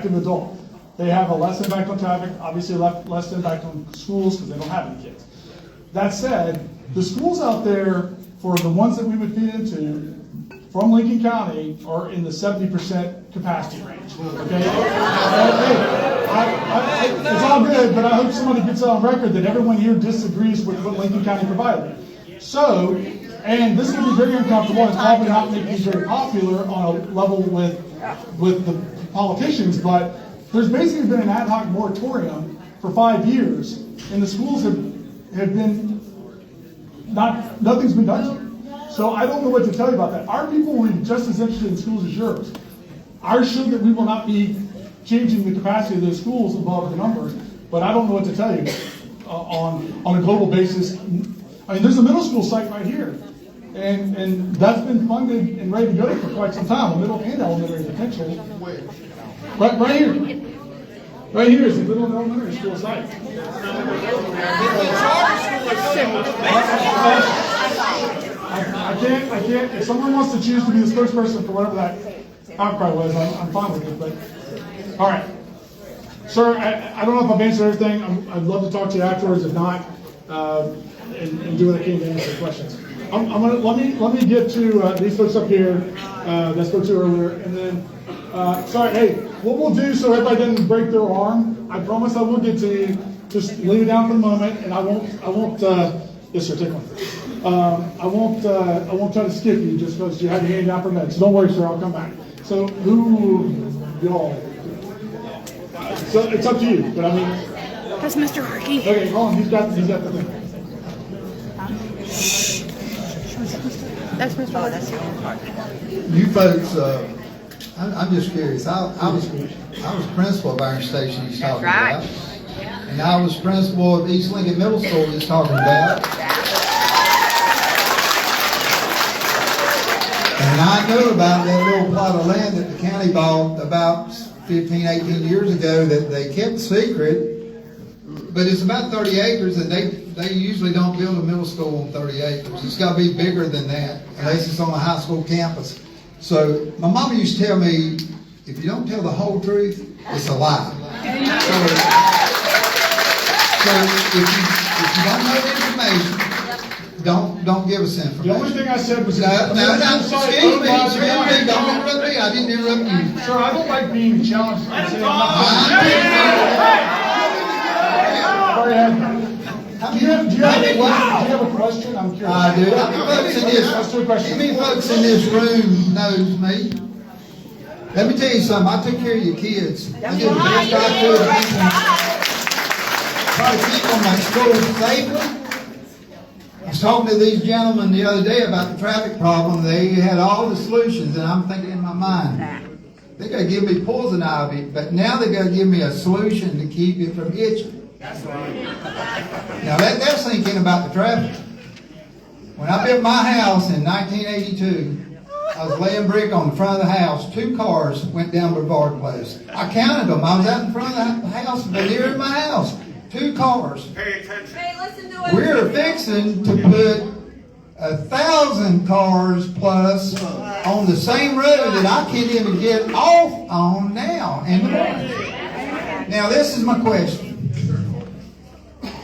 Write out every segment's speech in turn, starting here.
adult. They have a less impact on traffic, obviously less impact on schools because they don't have any kids. That said, the schools out there, for the ones that we would feed into from Lincoln County, are in the 70% capacity range. Okay? It's all good, but I hope somebody gets on record that everyone here disagrees with what Lincoln County provided. So, and this is going to be very uncomfortable, and it's probably not making it very popular on a level with the politicians, but there's basically been an ad hoc moratorium for 5 years, and the schools have been nothing's been done. So I don't know what to tell you about that. Our people will be just as interested in schools as yours. Ours show that we will not be changing the capacity of those schools above the numbers, but I don't know what to tell you on a global basis. I mean, there's a middle school site right here, and that's been funded and ready to go for quite some time, a middle and elementary potential. Right here. Right here is the middle and elementary school site. I can't, if someone wants to choose to be the spokesperson for whatever that outcry was, I'm fine with it, but, all right. Sir, I don't know if I've answered everything. I'd love to talk to you afterwards, if not, and do what I can to answer questions. Let me get to these folks up here that I spoke to earlier, and then, sorry, hey, what we'll do so everybody doesn't break their arm, I promise I will get to you. Just leave it down for the moment, and I won't, yes sir, take one. I won't try to skip you just because you have your hand down for a minute. So don't worry, sir, I'll come back. So y'all? So it's up to you, but I mean. That's Mr. Harkey. Okay, hold on, he's got the thing. That's Mr. Harkey. You folks, I'm just curious. I was principal of Iron Station he's talking about. And I was principal of East Lincoln Middle School he's talking about. And I know about that little plot of land that the county bought about 15, 18 years ago that they kept secret. But it's about 30 acres, and they usually don't build a middle school on 30 acres. It's got to be bigger than that, unless it's on a high school campus. So my mama used to tell me, if you don't tell the whole truth, it's a lie. So if you don't know the information, don't give us information. The only thing I said was no, excuse me, don't interrupt me. I didn't interrupt you. Sir, I don't like being challenged. Do you have a question? I'm curious. I do. How many folks in this room knows me? Let me tell you something. I took care of your kids. I did the best I could to try to keep them at school safely. I was talking to these gentlemen the other day about the traffic problem. They had all the solutions, and I'm thinking in my mind, they're going to give me poison ivy, but now they're going to give me a solution to keep it from itching. That's right. Now that's thinking about the traffic. When I built my house in 1982, I was laying brick on the front of the house. 2 cars went down Brevard Place. I counted them. I was out in front of the house, but here in my house, 2 cars. Pay attention. Hey, listen to it. We're fixing to put 1,000 cars plus on the same road that I can't even get off on now in the morning. Now this is my question.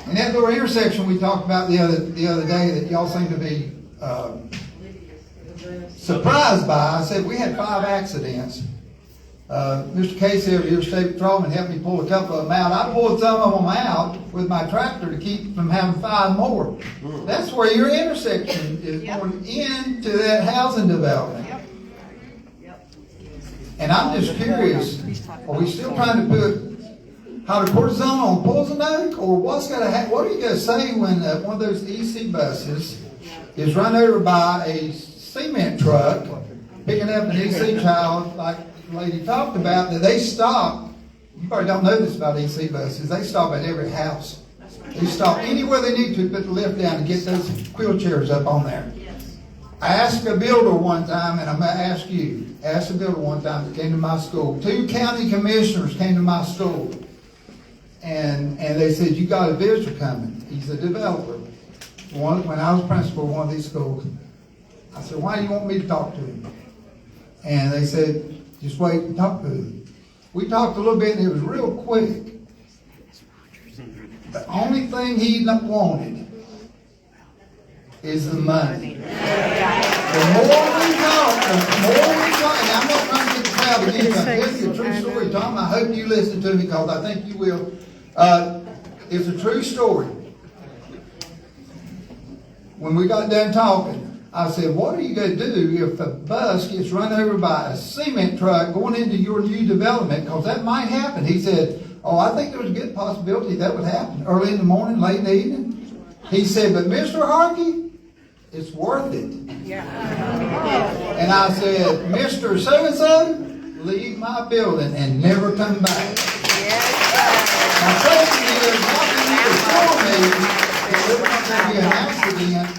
And that little intersection we talked about the other day that y'all seem to be surprised by, I said we had 5 accidents. Mr. Casey over here, State Patrolman, helped me pull a couple of them out. I pulled some of them out with my tractor to keep from having 5 more. That's where your intersection is going into that housing development. And I'm just curious, are we still trying to put hydrocortisone on poison oak, or what's going to happen? What are you going to say when one of those EC buses is run over by a cement truck picking up an EC child, like the lady talked about, that they stop? You probably don't know this about EC buses. They stop at every house. They stop anywhere they need to put the lift down and get those wheelchairs up on there. I asked a builder one time, and I'm going to ask you, asked a builder one time that came to my school. 2 county commissioners came to my school. And they said, you got a visitor coming. He's a developer. When I was principal of one of these schools, I said, why do you want me to talk to him? And they said, just wait and talk to him. We talked a little bit and it was real quick. The only thing he wanted is the money. The more we talk, and I'm not trying to get the crowd against you. This is a true story, Tom. I hope you listen to me because I think you will. It's a true story. When we got done talking, I said, what are you going to do if the bus gets run over by a cement truck going into your new development? Because that might happen. He said, oh, I think there's a good possibility that would happen. Early in the morning, late in the evening. He said, but Mr. Harkey, it's worth it. Yeah. And I said, Mr. So-and-so, leave my building and never come back. My question is, how can you assure me that there's not going to be an accident?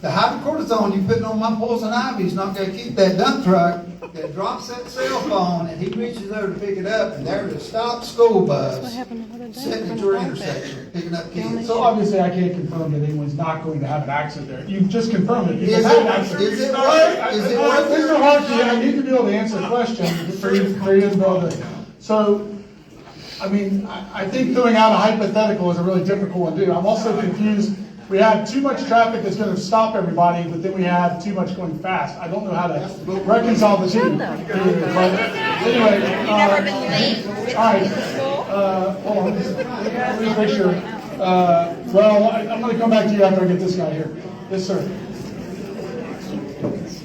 The hydrocortisone you putting on my poison ivy is not going to keep that dump truck that drops that cell phone and he reaches over to pick it up and there's a stopped school bus sitting at your intersection picking up kids. So obviously I can't confirm that anyone's not going to have an accident there. You've just confirmed it. Is it worth it? Mr. Harkey, I need to be able to answer a question for you to be able to. So, I mean, I think throwing out a hypothetical is a really difficult one to do. I'm also confused. We have too much traffic that's going to stop everybody, but then we have too much going fast. I don't know how to reconcile the two. But anyway, all right. Hold on. Let me make sure. Well, I'm going to come back to you after I get this guy here. Yes, sir.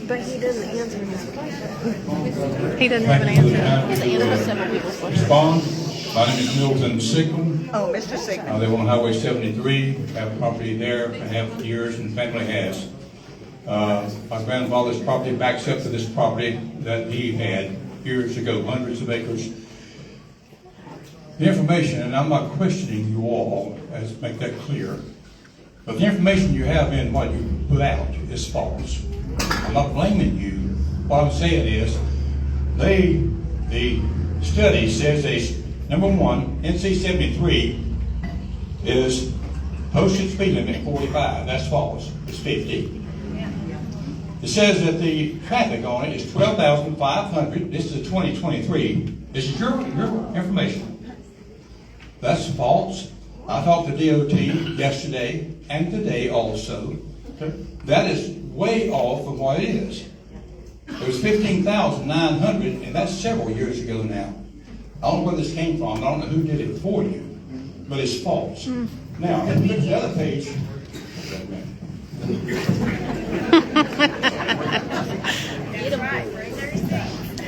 But he doesn't answer his question. He doesn't have an answer. He doesn't answer several people's questions. Respond. My name is Milton Sickle. Oh, Mr. Sickle. I live on Highway 73, have property there, I have years, and family has. My grandfather's property backs up to this property that he had years ago, hundreds of acres. The information, and I'm not questioning you all, let's make that clear, but the information you have in what you put out is false. I'm not blaming you. What I'm saying is, the study says number one, NC 73 is posted speed limit 45. That's false. It's 50. It says that the traffic on it is 12,500. This is a 2023. This is your information. That's false. I talked to DOT yesterday and today also. That is way off from what it is. It was 15,900, and that's several years ago now. I don't know where this came from. I don't know who did it for you, but it's false. Now, the other page.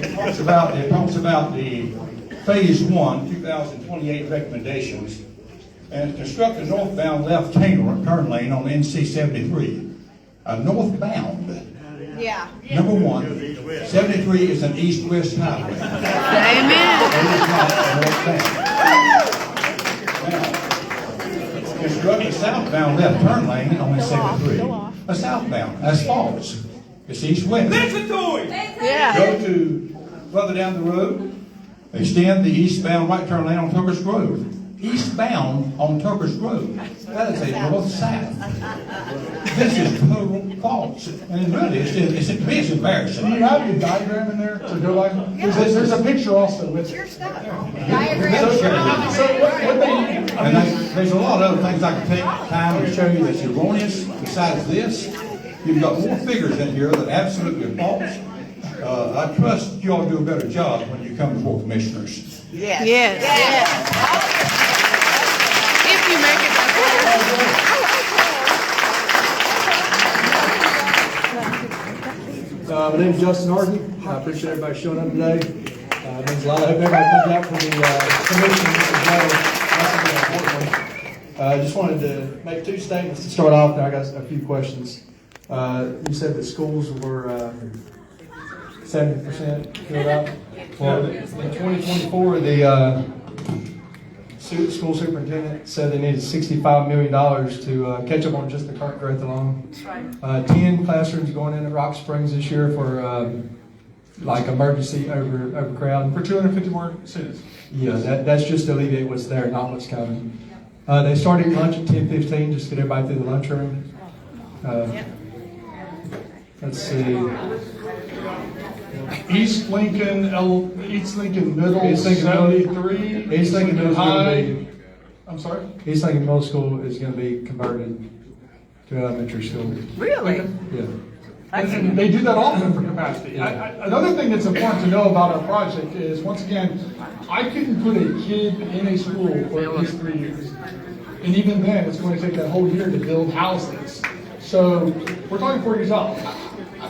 It talks about the Phase 1, 2028 recommendations, and construct a northbound left turn lane on NC 73. A northbound. Yeah. Number one, 73 is an east-west highway. Amen. It is not a northbound. Now, construct a southbound left turn lane on 73. A southbound. That's false. It's east-west. Listen to him! Yeah. Go to further down the road, extend the eastbound right turn lane on Tucker's Grove. Eastbound on Tucker's Grove. That is a north-south. This is total false. And really, it's embarrassing. Do you have your diagram in there to go like? There's a picture also with Your it. stuff. So what they, And there's a lot of other things I can take time to show you that's erroneous. Besides this, you've got more figures in here that are absolutely false. I trust you all do a better job when you come before commissioners. Yes. Yes. If you make it My name is Justin Hardy. I appreciate everybody showing up today. It means a lot. I hope everybody comes out for the commission as well. That's an important one. I just wanted to make two statements to start off, and I got a few questions. You said that schools were 70% filled out. Well, in 2024, the school superintendent said they needed $65 million to catch up on just the current growth alone. 10 classrooms going in at Rock Springs this year for like emergency overcrowding. for 250 more students. Yeah, that's just to alleviate what's there, not what's coming. They started lunch at 10:15 just to get everybody through the lunchroom. Let's see. East Lincoln Middle, East Lincoln Middle. 73. East Lincoln Middle's gonna High. be, I'm sorry? East Lincoln Middle School is gonna be converted to elementary school. Really? Yeah. And they do that often for capacity. Another thing that's important to know about our project is, once again, I couldn't put a kid in a school for at least 3 years. And even then, it's going to take that whole year to build houses. So we're talking 4 years out.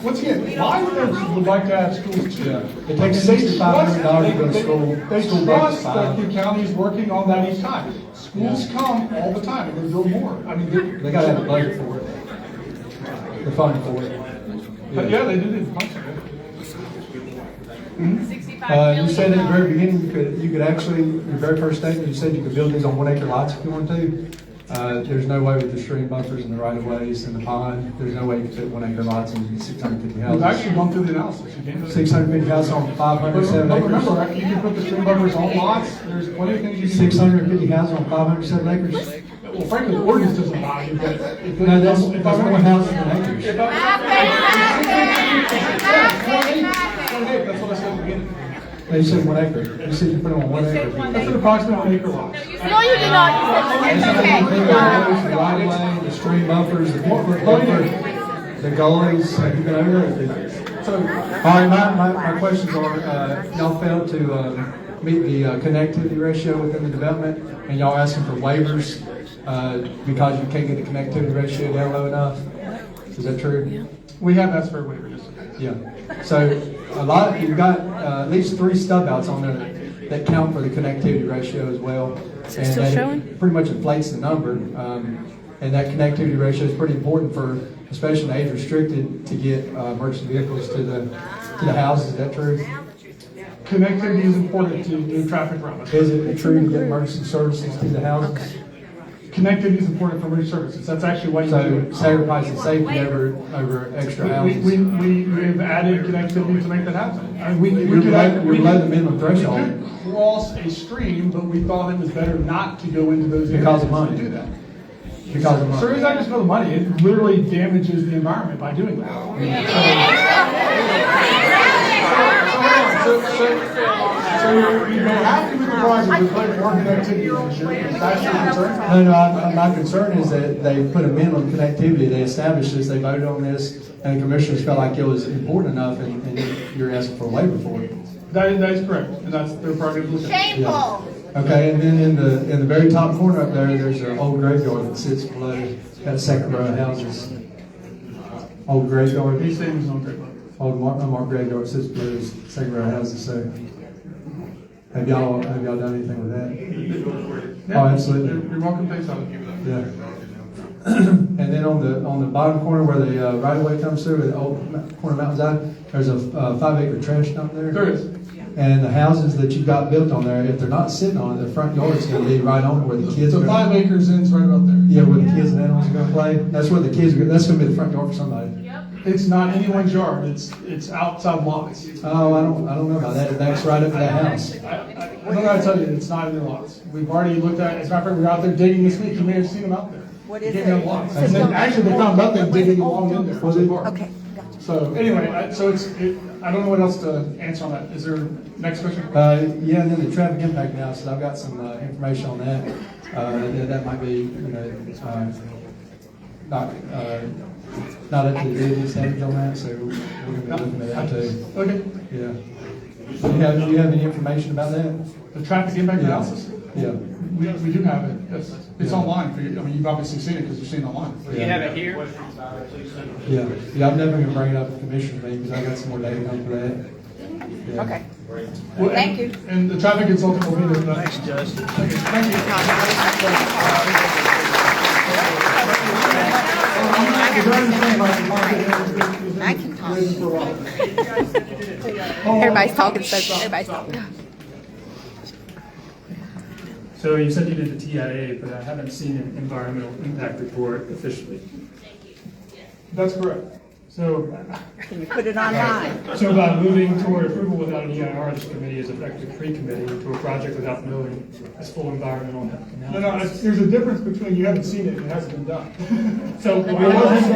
Once again, why would like to have schools too? It takes $6,500 to go to school. They School trust budget's that fine. the county is working on that each time. Schools come all the time, and they build more. I mean, They gotta have a budget for it. The fund for it. but yeah, they do need to function. You said at the very beginning, you could actually, your very first statement, you said you could build these on 1 acre lots if you wanted to. There's no way with the stream buffers and the right of ways and the pond, there's no way you could fit 1 acre lots and 650 We've houses. actually gone through the analysis. You can't do it. 650 houses on But 507 remember, acres. you can put the stream buffers on lots, there's plenty of things you can do. 650 houses on 507 acres? Well, frankly, the ordinance doesn't allow you, but if. No, that's more houses than acres. That's what I said at the beginning. You said 1 acre. You said you put them on 1 acre. That's an approximate 1 acre lot. No, you did not. You said The right of way, the stream buffers, the 4-foot buffer, the gullies, have you been over there? So, All right, my questions are, y'all failed to meet the connectivity ratio within the development, and y'all asking for waivers because you can't get the connectivity ratio down low enough. Is that true? we have asked for a waiver, yes. Yeah. So you've got at least 3 stub outs on there that count for the connectivity ratio as well. Is it still that showing? Pretty much inflates the number. And that connectivity ratio is pretty important for, especially in the age restricted, to get emergency vehicles to the houses. Is that true? Connectivity is important to move traffic around. Is it true to get emergency services to the houses? Connectivity is important for emergency services. That's actually why you do So it. sacrificing safety over extra houses. We've added connectivity to make that happen. I mean, we You're could below the minimum we threshold. could cross a stream, but we thought it was better not to go into those areas Because of money. to do that. Because of money. So it's not just for the money, it literally damages the environment by doing that. So you're happy with the project, with like more connectivity, that's your concern? No, my concern is that they put a minimum connectivity, they established this, they voted on this, and the commissioners felt like it was important enough, and you're asking for a waiver for it. That is correct, and that's their prerogative. Shameful. Okay, and then in the very top corner up there, there's an old graveyard that sits below that second row of houses. Old graveyard, These things don't great. old unmarked graveyard sits below the second row of houses, so have y'all done anything with that? Oh, absolutely. You're welcome to take some. Yeah. And then on the bottom corner where the right of way comes through, the old corner of Mountains Eye, there's a 5 acre trash dump there. There is. And the houses that you've got built on there, if they're not sitting on it, the front yard's gonna be right on where the kids So are. 5 acres in's right about there. Yeah, where the kids and animals are gonna play. That's where the kids are, that's gonna be the front yard for somebody. It's not anyone's yard, it's outside lots. Oh, I don't know about that. It backs right up to that house. I don't gotta tell you, it's not in the lots. We've already looked at, as a matter of fact, we were out there digging this week, you may have seen them out there. What is They came it? in lots. And then actually they found nothing digging along in there. Was it? Okay, gotcha. So anyway, I don't know what else to answer on that. Is there next question? Yeah, and then the traffic impact analysis, I've got some information on that. That might be, not up to the DOT standards on that, so we're gonna be looking at that too. Okay. Yeah. Do you have any information about that? The traffic impact Yeah. analysis? Yeah. We do have it. It's online for you. I mean, you've obviously seen it because you've seen it online. You have it here? Yeah. Yeah, I'm never gonna bring it up at the commissioners meeting because I got some more data on for that. Yeah. Okay. Well, Thank you. And the traffic consultant will be there. Thanks, Justin. Thank you. I can talk. Everybody's talking, so everybody's talking. So you said you did the TIA, but I haven't seen an environmental impact report officially. That's correct. So, Can you put it online? so by moving toward approval without an EIR, this committee is effectively pre-committing to a project without knowing its full environmental analysis. No, there's a difference between you haven't seen it and it hasn't been done. So, Post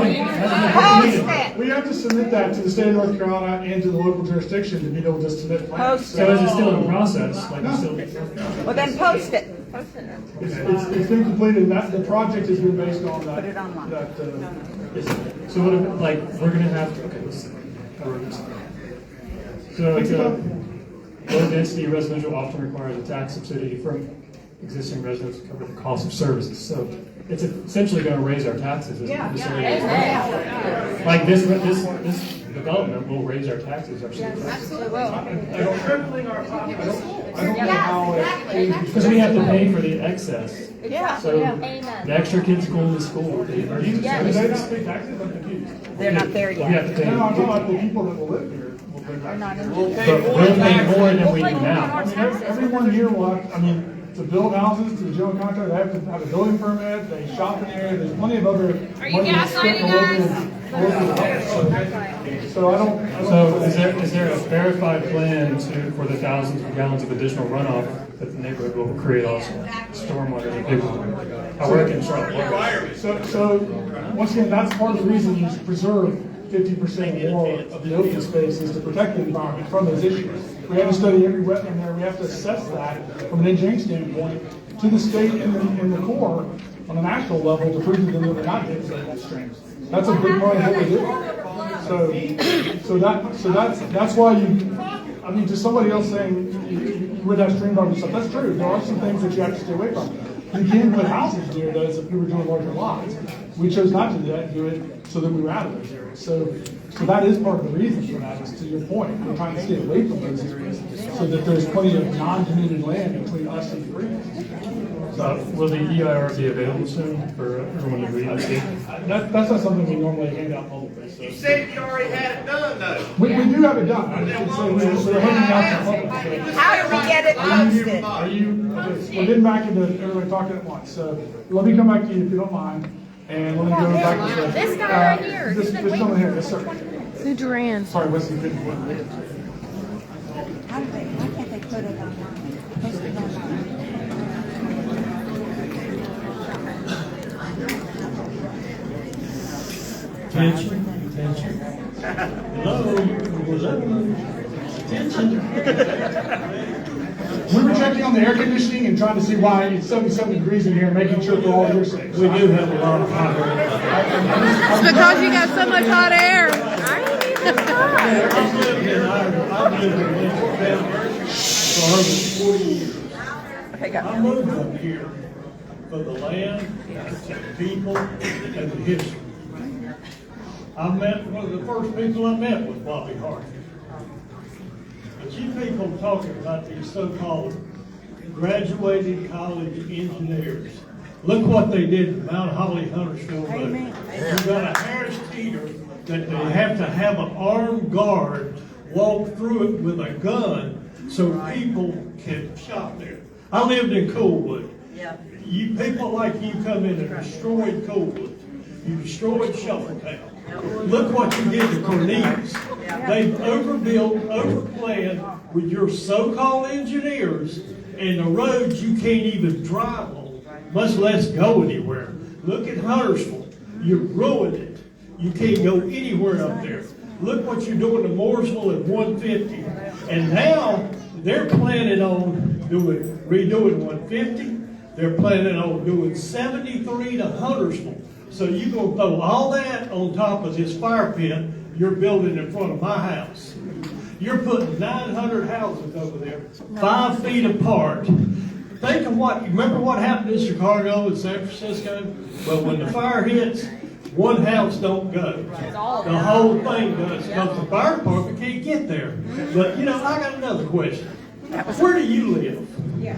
it. We have to submit that to the state of North Carolina and to the local jurisdiction to be able to submit plans. Post so is it still in process? Like it's still. Well, then post it. It's been completed, that, the project has been based on that. Put it online. So what if, like, we're gonna have to, okay, let's see. So it's a low density residential often requires a tax subsidy from existing residents to cover the cost of services. So it's essentially gonna raise our taxes. Like this development will raise our taxes. Absolutely will. I don't know how it. Because we have to pay for the excess. Yeah. So the extra kids going to school. Do they not pay taxes? I'm confused. They're not there We have yet. to pay. No, I'm talking about the people that will live here. Will pay taxes. But we'll pay more than we do now. I mean, every 1 year will have, I mean, to build houses, to the general contractor, they have to have a building permit, they shop in there, there's plenty of other. Are you gaslighting So I don't. So is there a verified plan for the thousands of gallons of additional runoff that the neighborhood will create also? Stormwater is a big one. I work in Charlotte. So, once again, that's part of the reason you preserve 50% more of the open space is to protect the environment from those issues. We have to study every wetland there, we have to assess that from an engineering standpoint to the state in the core on a national level to prove that they're not getting those streams. That's a big part of what we do. So that's why I mean, to somebody else saying you would have stream buffer stuff, that's true. There are some things that you have to stay away from. You can put houses near those if we were doing larger lots. We chose not to do that, do it so that we were out of those areas. So that is part of the reason for that, is to your point. We're trying to stay away from those areas so that there's plenty of non-commuted land between us and the freeways. Will the EIR be available soon for everyone to read and see? That's not something we normally hand out publicly. So. You said you already had it done, though. We do have it done. I should say we're handing out to the public. So. How do we get it posted? Are you, okay, we're getting back into everybody talking at once. So let me come back to you if you don't mind. And let me go back to This guy right here. This gentleman here, yes, sir. Who Duran? Sorry, what's the Why can't they put it online? Post it online. Attention. Hello, was that attention? We were checking on the air conditioning and trying to see why it's 77 degrees in here, making sure we're all here safe. We do have a lot of hot air. It's because you got so much hot air. I ain't even I've lived in Lincoln County for over 40 years. I moved up here for the land, the people, and the history. One of the first people I met was Bobby Hart. But you people talking about these so-called graduated college engineers. Look what they did in Mount Holly Huntersville Road. You've got a Harris Teeter that they have to have an armed guard walk through it with a gun so people can shop there. I lived in Coolwood. You people like you come in and destroyed Coolwood. You destroyed Shuffletown. Look what you did to Cornelius. They've overbuilt, overplanned with your so-called engineers, and the roads you can't even drive on, much less go anywhere. Look at Huntersville. You ruined it. You can't go anywhere up there. Look what you're doing to Mooresville at 150. And now they're planning on redoing 150. They're planning on doing 73 to Huntersville. So you're going to throw all that on top of this fire pit you're building in front of my house. You're putting 900 houses over there, 5 feet apart. Think of remember what happened in Chicago and San Francisco? Well, when the fire hits, one house don't go. The whole thing does, because the fire department can't get there. But, I got another question. Where do you live? Where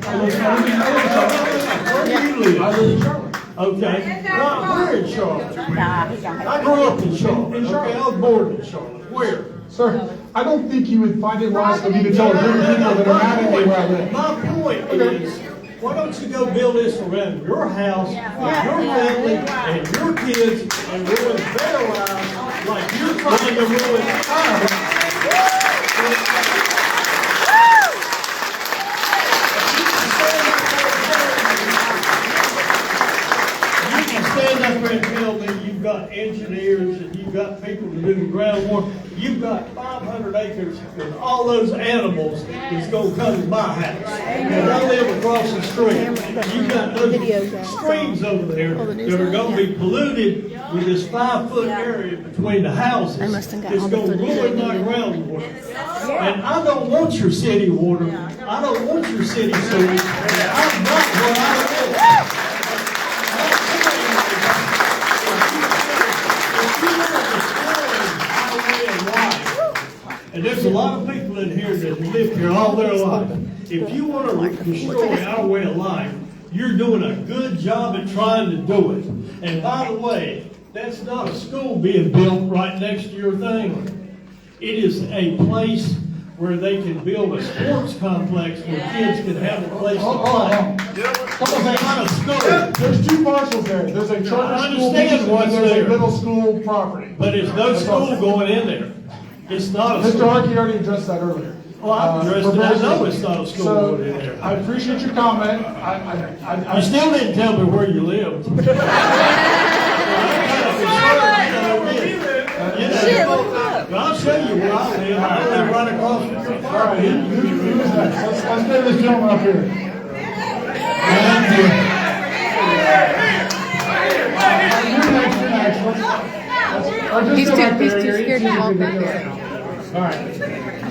do you live? I live in Charlotte. Okay. Where in Charlotte? I grew up in Charlotte. Okay, I was born in Charlotte. Where? Sir, I don't think you would find it wise for me to tell a group of people that are not in where I live. My point is, Why don't you go build this around your house, with your family, and your kids, and ruin their lives like you're trying to ruin ours? You can stand up here and tell me you've got engineers and you've got people to do the groundwater. You've got 500 acres with all those animals that's going to come to my house. And I live across the street. You've got those streams over there that are going to be polluted with this 5-foot area between the houses. It's going to ruin my groundwater. And I don't want your city water. I don't want your city sewage. I'm not where I live. And there's a lot of people in here that live here all their life. If you want to destroy our way of life, you're doing a good job at trying to do it. And by the way, that's not a school being built right next to your thing. It is a place where they can build a sports complex where kids can have a place to play. It's not a school. There's two parcels there. There's a charter school and there's a middle school property. But there's no school going in there. It's not a Mr. school. Harkey already addressed that earlier. Well, I've addressed it. I know it's not a school So, going in there. I appreciate your comment. You still didn't tell me where you lived. I'll show you where I live. I live right across from your All right, property. who is next? Let's get this gentleman up here. You're next. He's too scared to walk back there. All right.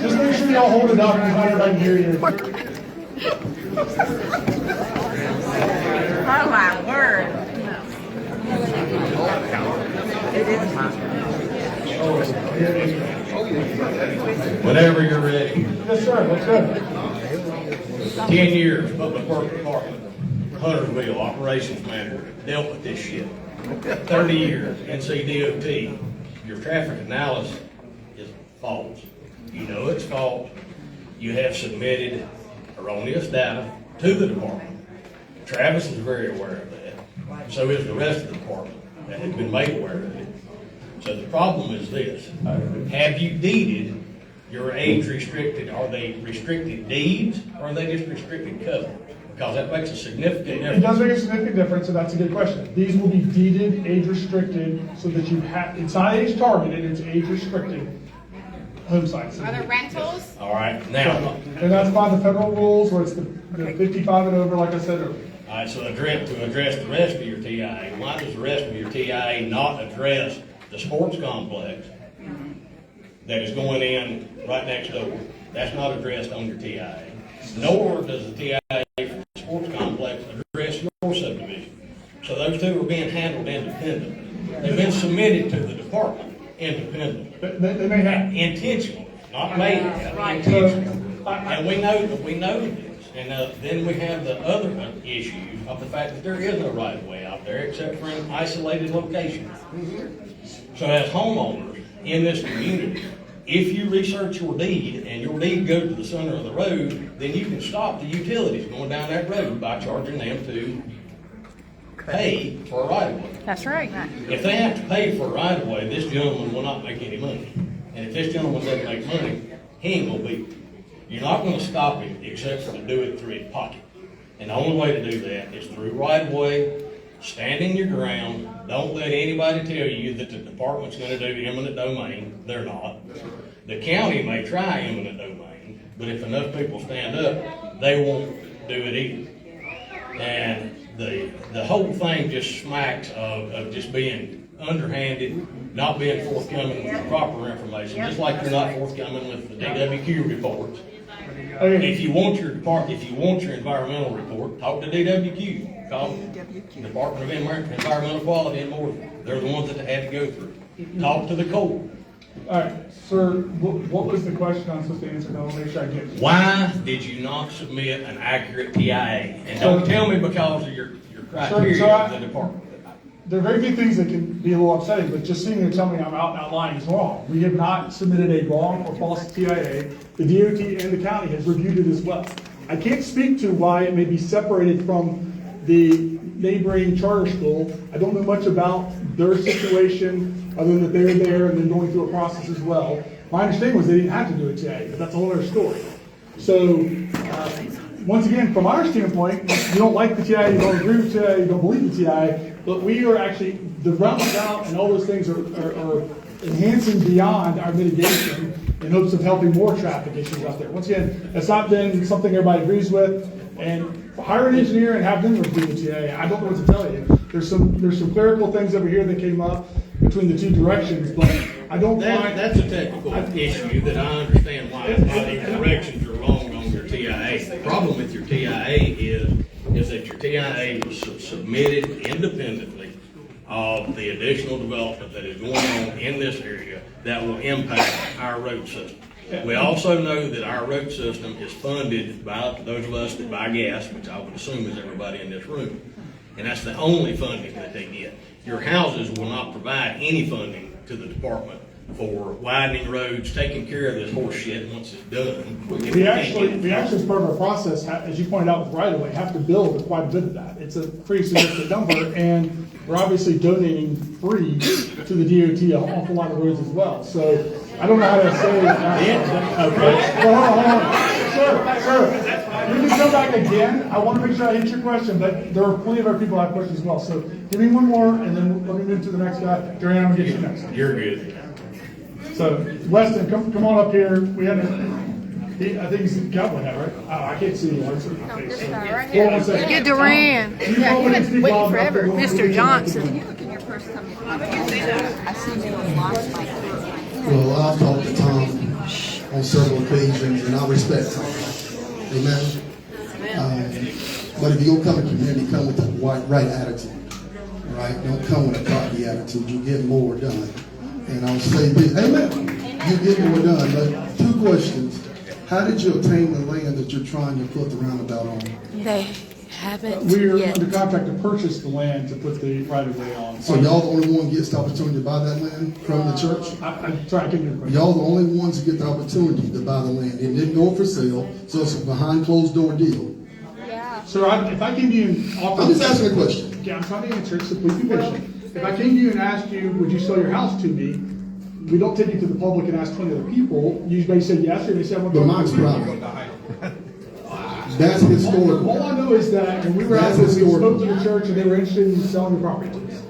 Just make sure y'all hold it up and everybody can hear you. Oh my word. Whenever you're ready. Yes, sir. Let's go. 10 years, Public Works Department, Huntersville, Operations Manager, dealt with this shit. 30 years, NCDOT, your traffic analysis is false. You know it's false. You have submitted erroneous data to the department. Travis is very aware of that. So is the rest of the department that has been made aware of it. So the problem is this. Have you deeded your age restricted? Are they restricted deeds or are they just restricted covenants? Because that makes a significant difference. It does make a significant difference, and that's a good question. These will be deeded, age restricted, so that you have, it's not age targeted, it's age restricted home sites. Are there rentals? All right, now. And that's by the federal rules, where it's the 55 and over, like I said earlier. All right, so to address the rest of your TIA, why does the rest of your TIA not address the sports complex that is going in right next door? That's not addressed on your TIA. Nor does the TIA for the sports complex address your subdivision. So those two are being handled independently. They've been submitted to the department independently. They may have. Intentionally, not made, intentionally. And we know this. And then we have the other issue of the fact that there is no right of way out there except for in isolated locations. So as homeowners in this community, if you research your deed and your deed goes to the center of the road, then you can stop the utilities going down that road by charging them to pay for a right of way. That's right. If they have to pay for a right of way, this gentleman will not make any money. And if this gentleman doesn't make money, he ain't gonna be. You're not gonna stop him except for to do it through his pocket. And the only way to do that is through right of way, stand in your ground, don't let anybody tell you that the department's gonna do eminent domain. They're not. The county may try eminent domain, but if enough people stand up, they won't do it either. And the whole thing just smacks of just being underhanded, not being forthcoming with the proper information, just like you're not forthcoming with the DWQ reports. If you want your environmental report, talk to DWQ. Call Department of Environmental Quality in Mooresville. They're the ones that they had to go through. Talk to the Corps. All right, sir, what was the question I'm supposed to answer? I'll make sure I get it. Why did you not submit an accurate TIA? And don't tell me because of your criteria of the department. There are very few things that can be a little upsetting, but just sitting there telling me I'm out and out lying is wrong. We have not submitted a wrong or false TIA. The DOT and the county has reviewed it as well. I can't speak to why it may be separated from the neighboring charter school. I don't know much about their situation, other than that they're there and then going through a process as well. My understanding was they didn't have to do a TIA, but that's a whole other story. So, once again, from our standpoint, you don't like the TIA, you don't agree with the TIA, you don't believe the TIA, but we are actually, the roundabout and all those things are enhancing beyond our mitigation in hopes of helping more traffic issues out there. Once again, that's not been something everybody agrees with, and hire an engineer and have them review the TIA. I don't know what to tell you. There's some clerical things over here that came up between the two directions, but I don't find... That's a technical issue that I understand why these directions are wrong on your TIA. The problem with your TIA is that your TIA was submitted independently of the additional development that is going on in this area that will impact our road system. We also know that our road system is funded by those of us that buy gas, which I would assume is everybody in this room. And that's the only funding that they get. Your houses will not provide any funding to the department for widening roads, taking care of this horse shit once it's done. We actually, as part of our process, as you pointed out with right-of-way, have to build quite a bit of that. It's a pretty significant number, and we're obviously donating free to the DOT an awful lot of roads as well. So I don't know how to say that. Okay. Well, hold on. Sir, you can come back again. I want to make sure I hit your question, but there are plenty of other people that have questions as well. So give me one more, and then let me move to the next guy. During, I'm going to get you next. You're good. So, Weston, come on up here. We had I think he's a cowboy hat, right? Oh, I can't see the lights in my face. So, hold on a second. Get Duran. Yeah, you've been waiting forever. Mr. Johnson. Well, I've talked to Tom on several occasions, and I respect Tom. Amen. But if you're going to come to community, come with the right attitude. Right? Don't come with a cocky attitude. You get more done. And I'll say this, amen. You get more done. But two questions. How did you obtain the land that you're trying to put the roundabout on? They haven't We're yet. under contract to purchase the land to put the right-of-way on. So y'all the only one gets the opportunity to buy that land from the church? I'm sorry, I couldn't hear the question. Y'all the only ones that get the opportunity to buy the land. It didn't go for sale, so it's a behind closed door deal. Sir, if I came to you and offered... I'm just asking a question. Okay, I'm trying to answer it, so please be patient. If I came to you and asked you, would you sell your house to me? We don't take you to the public and ask 20 other people. You may say yes, or they say I want to... But mine's private. That's historical. All I know is that when we were out there, we spoke to the church and they were interested in selling the property to us.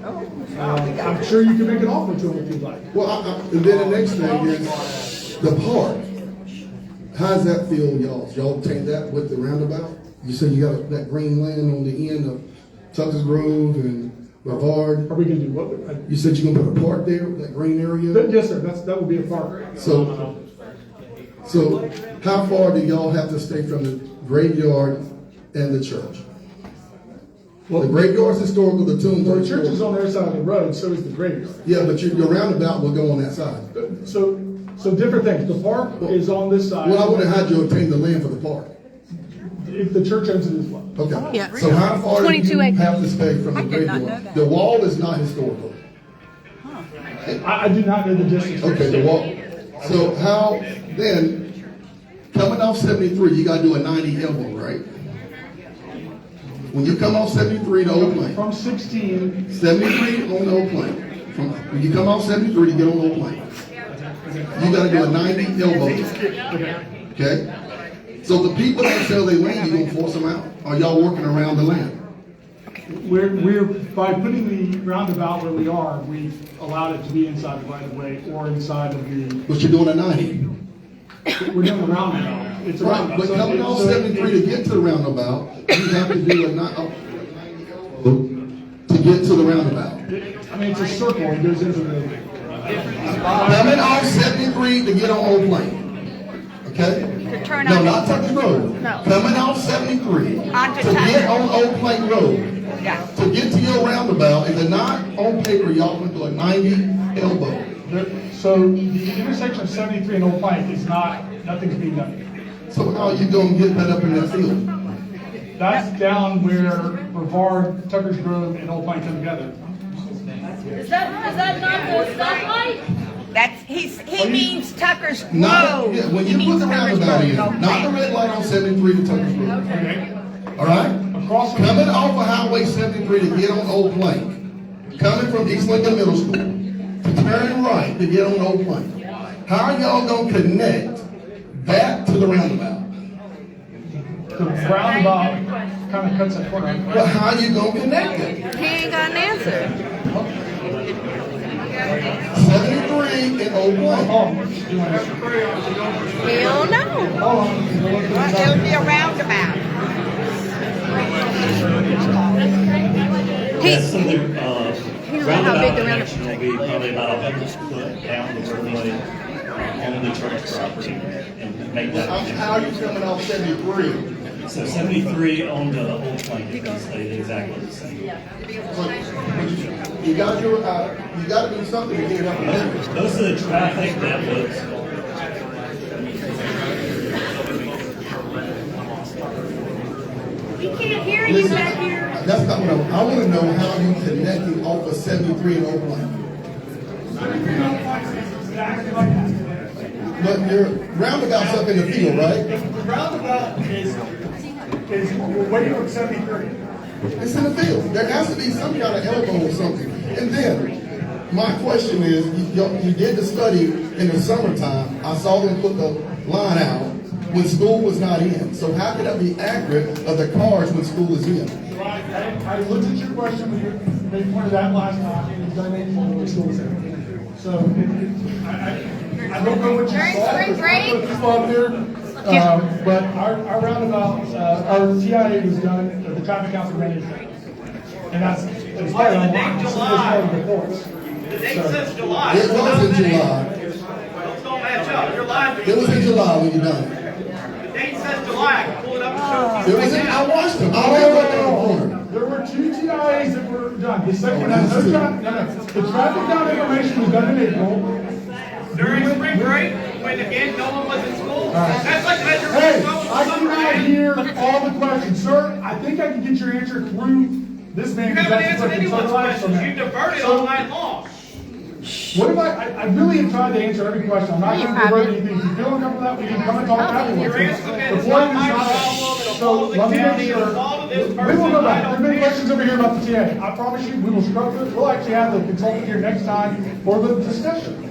I'm sure you can make an offer to them if you'd like. Well, and then the next thing is the park. How does that feel, y'all? Y'all obtained that with the roundabout? You said you got that green land on the end of Tucker's Grove and Brevard. Are we going to do what? You said you're going to put a park there, that green area? Yes, sir. That would be a park. So how far do y'all have to stay from the graveyard and the church? Well, the graveyard's historical, the tombs are the church is on their side of the road, so is the graveyard. Yeah, but your roundabout will go on that side. So different things. The park is on this side. Well, I wonder how'd you obtain the land for the park? If the church owns it as well. Okay. Yeah. So how far do 22 you acres. have to stay from the graveyard? The wall is not historical. I do not know the distance. Okay, the wall. So how then, coming off 73, you got to do a 90 elbow, right? When you come off 73 to Old Plain. From 16. 73 on the Old Plain. When you come off 73 to get on Old Plain. You got to do a 90 elbow. Okay? So the people that sell their land, you gonna force them out? Or y'all working around the land? We're by putting the roundabout where we are, we've allowed it to be inside the right of way or inside of the. But you're doing a 90. We're doing the roundabout. It's a Right, roundabout. but coming off 73 to get to the roundabout, you have to do a 90 to get to the roundabout. I mean, it's a circle. It goes into the. Coming off 73 to get on Old Plain. Okay? No, not Tucker's Road. No. Coming off 73 to get on Old Plain Road. To get to your roundabout, and they're not on paper, y'all went to a 90 elbow. So the intersection of 73 and Old Plank is nothing's being done. So how are you going to get that up in that field? That's down where Brevard, Tucker's Grove, and Old Plank come together. Is that not the stoplight? He means Tucker's Not, Grove. yeah, when He you put means the Tucker's roundabout in, Grove, not the red light on 73 to Tucker's Grove. All right? Coming off of Highway 73 to get on Old Plank, coming from East Lincoln Middle School, to turn right to get on Old Plank. How are y'all gonna connect that to the roundabout? The roundabout kind of cuts that corner. Well, how are you gonna connect it? He ain't got an answer. 73 and Old Plank. Hell no. Well, it'll be a roundabout. He, So the, he don't know how big the roundabout. connection will be probably about 100 foot down the roadway on the church property and make that. How are you coming off 73? So 73 on the Old Plank is going to stay exactly the same. You gotta do something to get it up and down. Most of the traffic that was We can't hear you back here. That's not what I want to know how you connecting off of 73 and Old Plank. But your roundabout's up in the field, right? The roundabout is waiting on 73. It's in the field. There has to be some kind of elbow or something. And then, my question is, you did the study in the summertime. I saw them put the line out when school was not in. So how could that be accurate of the cars when school is in? I looked at your question when they pointed out last time, and it's done in when school was in. So, I don't know what you During saw. spring break? People up there. But our roundabout, our TIA was done, the traffic council ran it. And it's part of online, so it's part of the reports. The date says July. It was in July. Those don't match up. You're lying. It was in July when you done it. The date says July. I can pull it up and show it to It you was right in, now. I watched them. I live right there on the corner. There were 2 TIAs that were done. The second, the traffic count information was done in April. During spring break, when again no one was in school. That's like measuring. Hey, I cannot hear all the questions. Sir, I think I can get your answer through this man. You haven't answered anyone's questions. You diverted all night long. What if I really have tried to answer every question. I'm not going to divert anything. If you feel uncomfortable with that, we can come and talk afterwards. Your answer The is point is not my not problem. that. It'll So follow the let me county. make It'll sure. follow this We person. will go I back. don't There's many care. questions over here about the TA. I promise you, we will structure it. We'll actually have the consultant here next time for the discussion.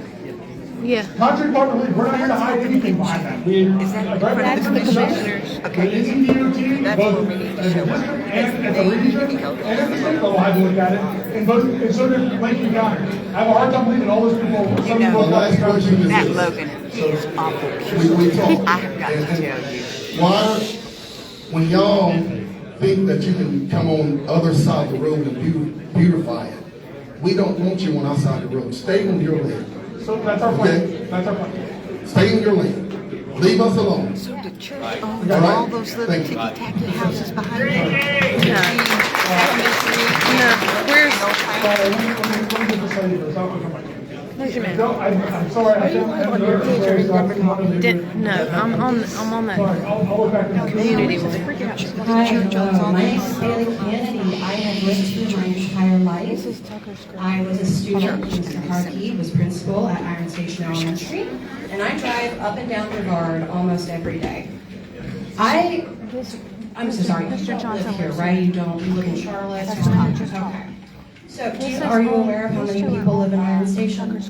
Yeah. Contrary to belief, we're not here to hide anything behind that. We, That's the commissioners. Okay. The NCDOT, both at the district and at the region, and at the state level, I've looked at it, and so did Lincoln County. I have a hard time believing all those people, some people. The last question is That this. Logan is awful. We talked. I have got to tell you. Why, when y'all think that you can come on the other side of the road and beautify it, we don't want you on our side of the road. Stay on your lane. So that's our plan. Okay. That's our plan. Stay in your lane. Leave us alone. So the church owns All right. all those little Thank you. ticky-tacky houses behind it. No. Where's Let me get this lady first. I'll come back. where's your man? No, I'm sorry. I haven't No, I'm on that Sorry, I'll look back. community one. Hi, my name is Bailey Kennedy. I have lived here my entire life. I was a student. Mr. Harkey was principal at Iron Station Elementary, and I drive up and down Brevard almost every day. I'm so sorry. You don't live here, right? You live in Charlotte. Okay. So, are you aware of how many people live in Iron Station?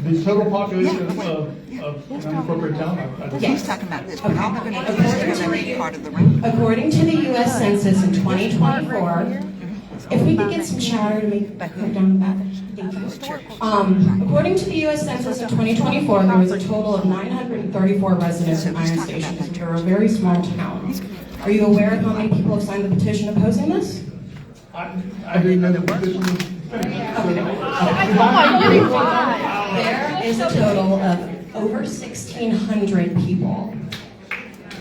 The total population of an incorporated town? He's talking about this, but I'm not going to be part of the round. According to the U.S. Census in 2024, if we could get some chatter to make put down the back. Thank you. According to the U.S. Census in 2024, there was a total of 934 residents in Iron Station. We're a very small town. Are you aware of how many people have signed the petition opposing this? I didn't know the petition. There is a total of over 1,600 people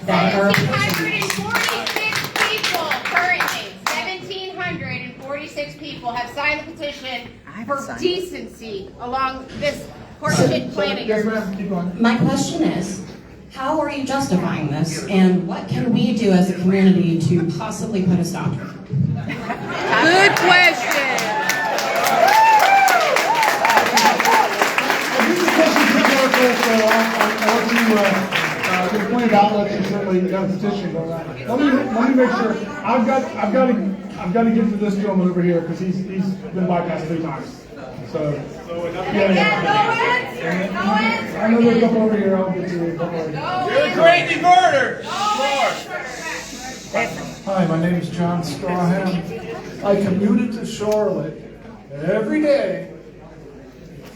that are opposing this. 1,646 people currently, 1,746 people have signed the petition for decency along this horseshit planet. Yes, ma'am, keep going. My question is, how are you justifying this, and what can we do as a community to possibly put a stop to it? Good question. plenty of outlets, you certainly got a petition on that. Let me make sure, I've got to get to this gentleman over here, because he's been bypassed 3 times. So, yeah. No answer. I know there's a couple over here, I'll get to you. Don't worry. You're the crazy murder. Hi, my name is John Strawham. I commuted to Charlotte every day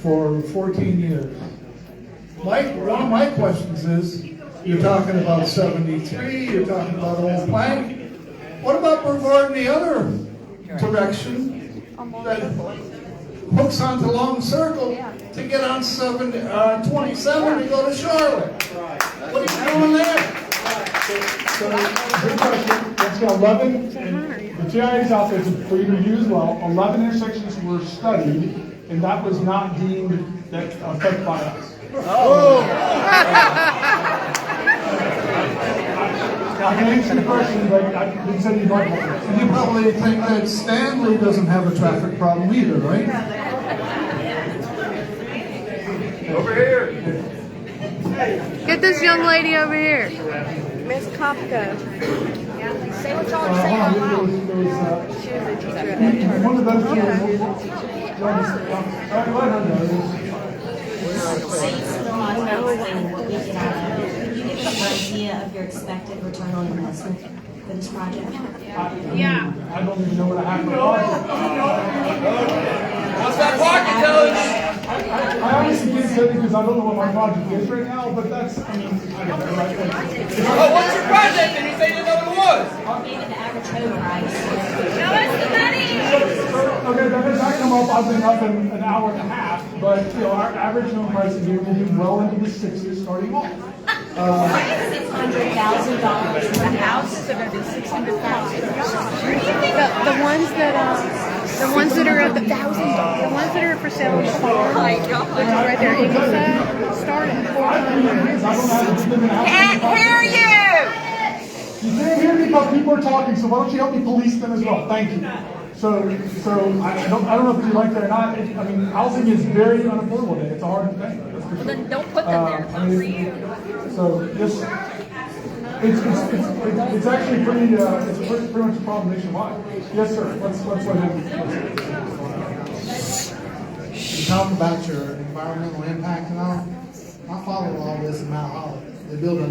for 14 years. One of my questions is, you're talking about 73, you're talking about Old Plank. What about Brevard in the other direction that hooks onto Long Circle to get on 27 to go to Charlotte? What are you doing there? So, good question. Let's go 11, and the TIA is out there for you to review as well. 11 intersections were studied, and that was not deemed that affected by us. I can answer the question, but I didn't say you might have. You probably think that Stanley doesn't have a traffic problem either, right? Over here. Get this young lady over here. Miss Kopka. Say what y'all are saying out loud. She was a teacher at that One of those two. church. Can you give us an idea of your expected return on investment for this project? Yeah. I don't even know what I have to What's that pocket, Judge? I honestly can't say because I don't know what my project is right now, but that's, I don't know, right? Oh, what's your project? And you say you know what it was? Maybe the average home price. Show us the money. Okay, that has not come up, I've been up in an hour and a half, but, our average home price in here will be well into the 60s starting off. $600,000. The houses are going to be 600,000. The ones that are at the ones that are for sale in the farm, which is right there, Ingleside, start at 400. Can't hear you. You can't hear me because people are talking, so why don't you help me police them as well? Thank you. So I don't know if you like that or not. Housing is very unaffordable today. It's a hard thing. Well, then don't put them there. It's not for you. So this, it's actually pretty much a problem nationwide. Yes, sir. Let's let him. You talk about your environmental impact and all. I follow all this in Mount Holly. They built a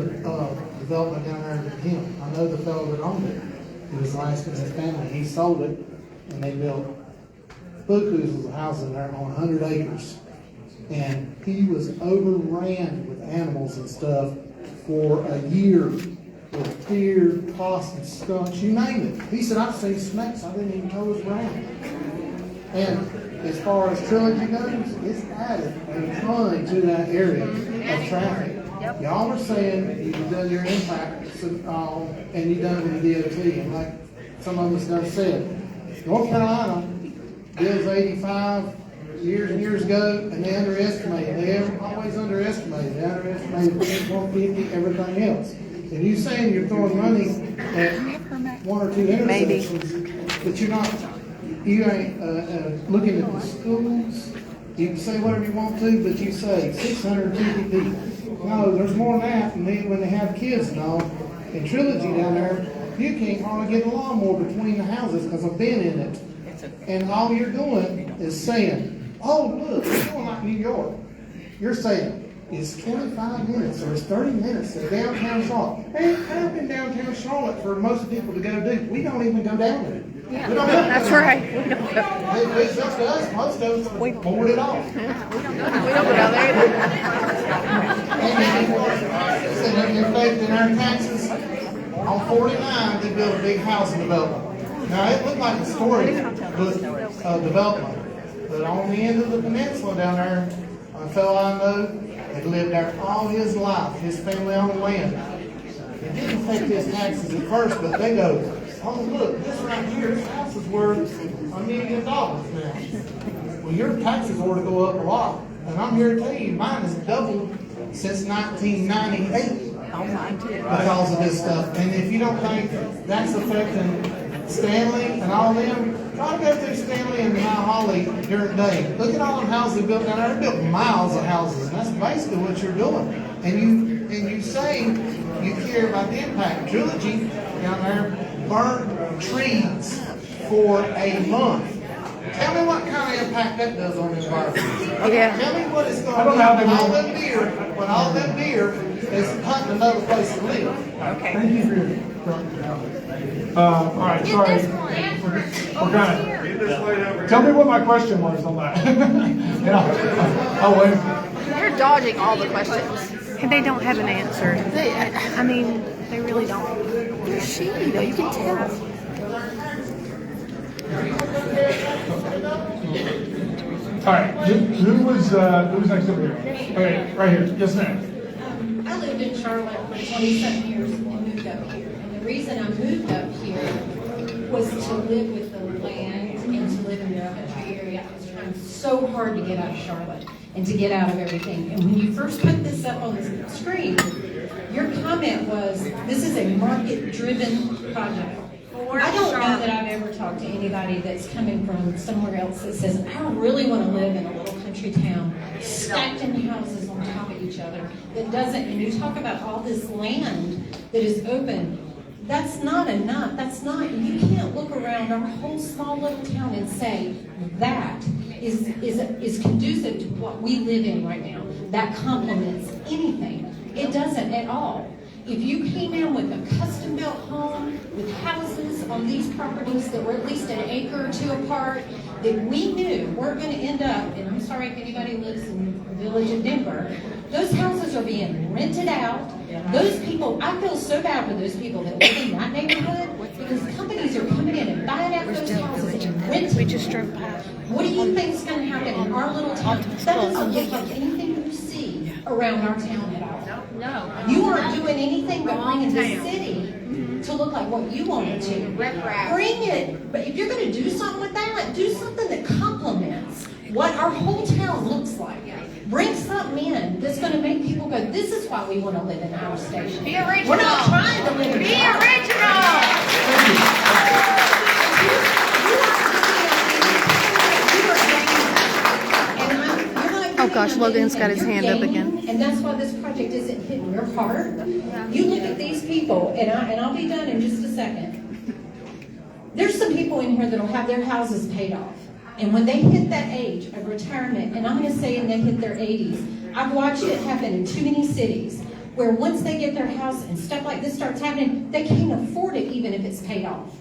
development down there with him. I know the fellow that owned it. He was last in his family. He sold it, and they built bukus of houses there on 100 acres. And he was overran with animals and stuff for a year with deer, possums, skunks, you name it. He said, I've seen snakes I didn't even know was around. And as far as Trilogy goes, it's added a ton to that area of traffic. Y'all are saying you've done your impact and you've done it with the DOT. And like some of us done said, North Carolina builds 85 years and years ago, and they underestimated. They always underestimated. They underestimated 150, everything else. And you saying you're throwing money at 1 or 2 intersections, but you ain't looking at the schools. You can say whatever you want to, but you say 650 people. No, there's more than that. And then when they have kids and all, in Trilogy down there, you can't hardly get a lawnmower between the houses because I've been in it. And all you're doing is saying, oh, look, it's going like New York. You're saying, it's 25 minutes or it's 30 minutes to downtown Charlotte. Man, I've been downtown Charlotte for most people to go do. We don't even go down there. Yeah, that's right. We don't go. It's just us. Most of us board it off. We don't go down there either. And in fact, in our taxes, on 49, they built a big housing development. Now, it looked like a storybook development, but on the end of the peninsula down there, a fellow I know had lived there all his life. His family owned land. It didn't affect his taxes at first, but they go, oh, look, this right here, this house is worth $1 million now. Well, your taxes ought to go up a lot. And I'm here to tell you, mine has doubled since 1998 because of this stuff. And if you don't think that's affecting Stanley and all them, try to go through Stanley and Mount Holly during the day. Look at all the houses they built down there. They built miles of houses, and that's basically what you're doing. And you say you care about the impact. Trilogy down there burned trees for a month. Tell me what kind of impact that does on the environment. Yeah. Tell me what it's going I to don't do know how when they all will. them deer, is hunting another place to live. Thank you for your, all right, sorry. We're gonna, tell me what my question was on that. I'll wait. You're dodging all the questions. And they don't have an answer. I mean, they really don't. They're shady though, you can tell. All right, who was next over here? Okay, right here. Yes, ma'am. I lived in Charlotte for 27 years and moved up here. And the reason I moved up here was to live with the land and to live in the country area. I was trying so hard to get out of Charlotte and to get out of everything. And when you first put this up on the screen, your comment was, this is a market-driven project. I don't know that I've ever talked to anybody that's coming from somewhere else that says, I really want to live in a little country town, stacked in houses on top of each other, that doesn't, and you talk about all this land that is open, that's not enough. That's not, you can't look around our whole small little town and say, that is conducive to what we live in right now. That complements anything. It doesn't at all. If you came in with a custom-built home with houses on these properties that were at least an acre or two apart, that we knew weren't going to end up, and I'm sorry if anybody lives in the village of Denver, those houses are being rented out. Those people, I feel so bad for those people that live in that neighborhood because companies are coming in and buying out those houses and renting. We just drove past. What do you think is going to happen in our little town? That doesn't look like anything you see around our town at all. No. You aren't doing anything but bringing the city to look like what you want it to. Bring it, but if you're going to do something with that, do something that complements what our whole town looks like. Bring something in that's going to make people go, this is why we want to live in our station. Be original. We're not trying to live in Be original. Oh gosh, Logan's got his hand up again. And that's why this project isn't hitting your heart. You look at these people, and I'll be done in just a second. There's some people in here that'll have their houses paid off. And when they hit that age of retirement, and I'm going to say when they hit their 80s, I've watched it happen in too many cities, where once they get their house and stuff like this starts happening, they can't afford it even if it's paid off.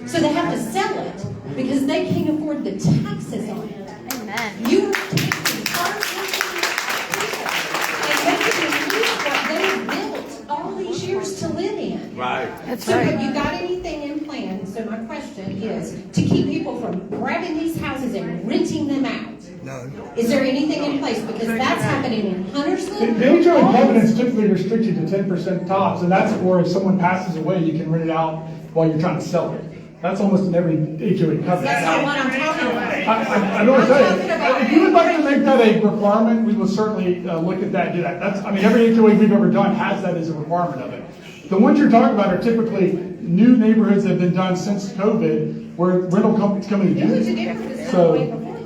So they have to sell it because they can't afford the taxes on it. Amen. You are taking and making them lose what they built all these years to live in. Right. That's So right. have you got anything in plan? So my question is to keep people from grabbing these houses and renting them out. No. Is there anything in place? Because that's happening in Huntersville. The HOA covenants typically restrict you to 10% tops, and that's for if someone passes away, you can rent it out while you're trying to sell it. That's almost in every HOA covenant. That's not what I'm talking about. I know what I'm saying. If you would like to make that a requirement, we will certainly look at that and do that. That's, I mean, every HOA we've ever done has that as a requirement of it. The ones you're talking about are typically new neighborhoods that have been done since COVID, where rental companies come in and do it. So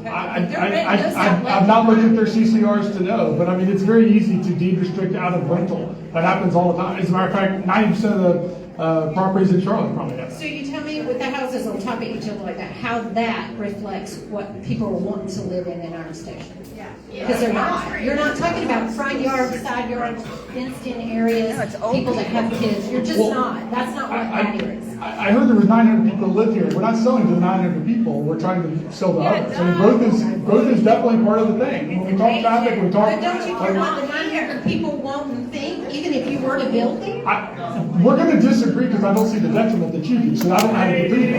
I've not looked at their CCRs to know, but I mean, it's very easy to deed restrict out of rental. That happens all the time. As a matter of fact, 90% of the properties in Charlotte probably have. So you tell me with the houses on top of each other like that, how that reflects what people are wanting to live in our station? Because they're not. You're not talking about front yard, side yard, fenced-in areas, people that have kids. You're just not. That's not what that is. I heard there was 900 people that live here. We're not selling to 900 people. We're trying to sell to others. I mean, growth is definitely part of the thing. When we talk traffic, we talk. But don't you care what the 900 people won't and think, even if you were to build them? We're going to disagree because I don't see the detriment that you do, so I don't have to defeat it.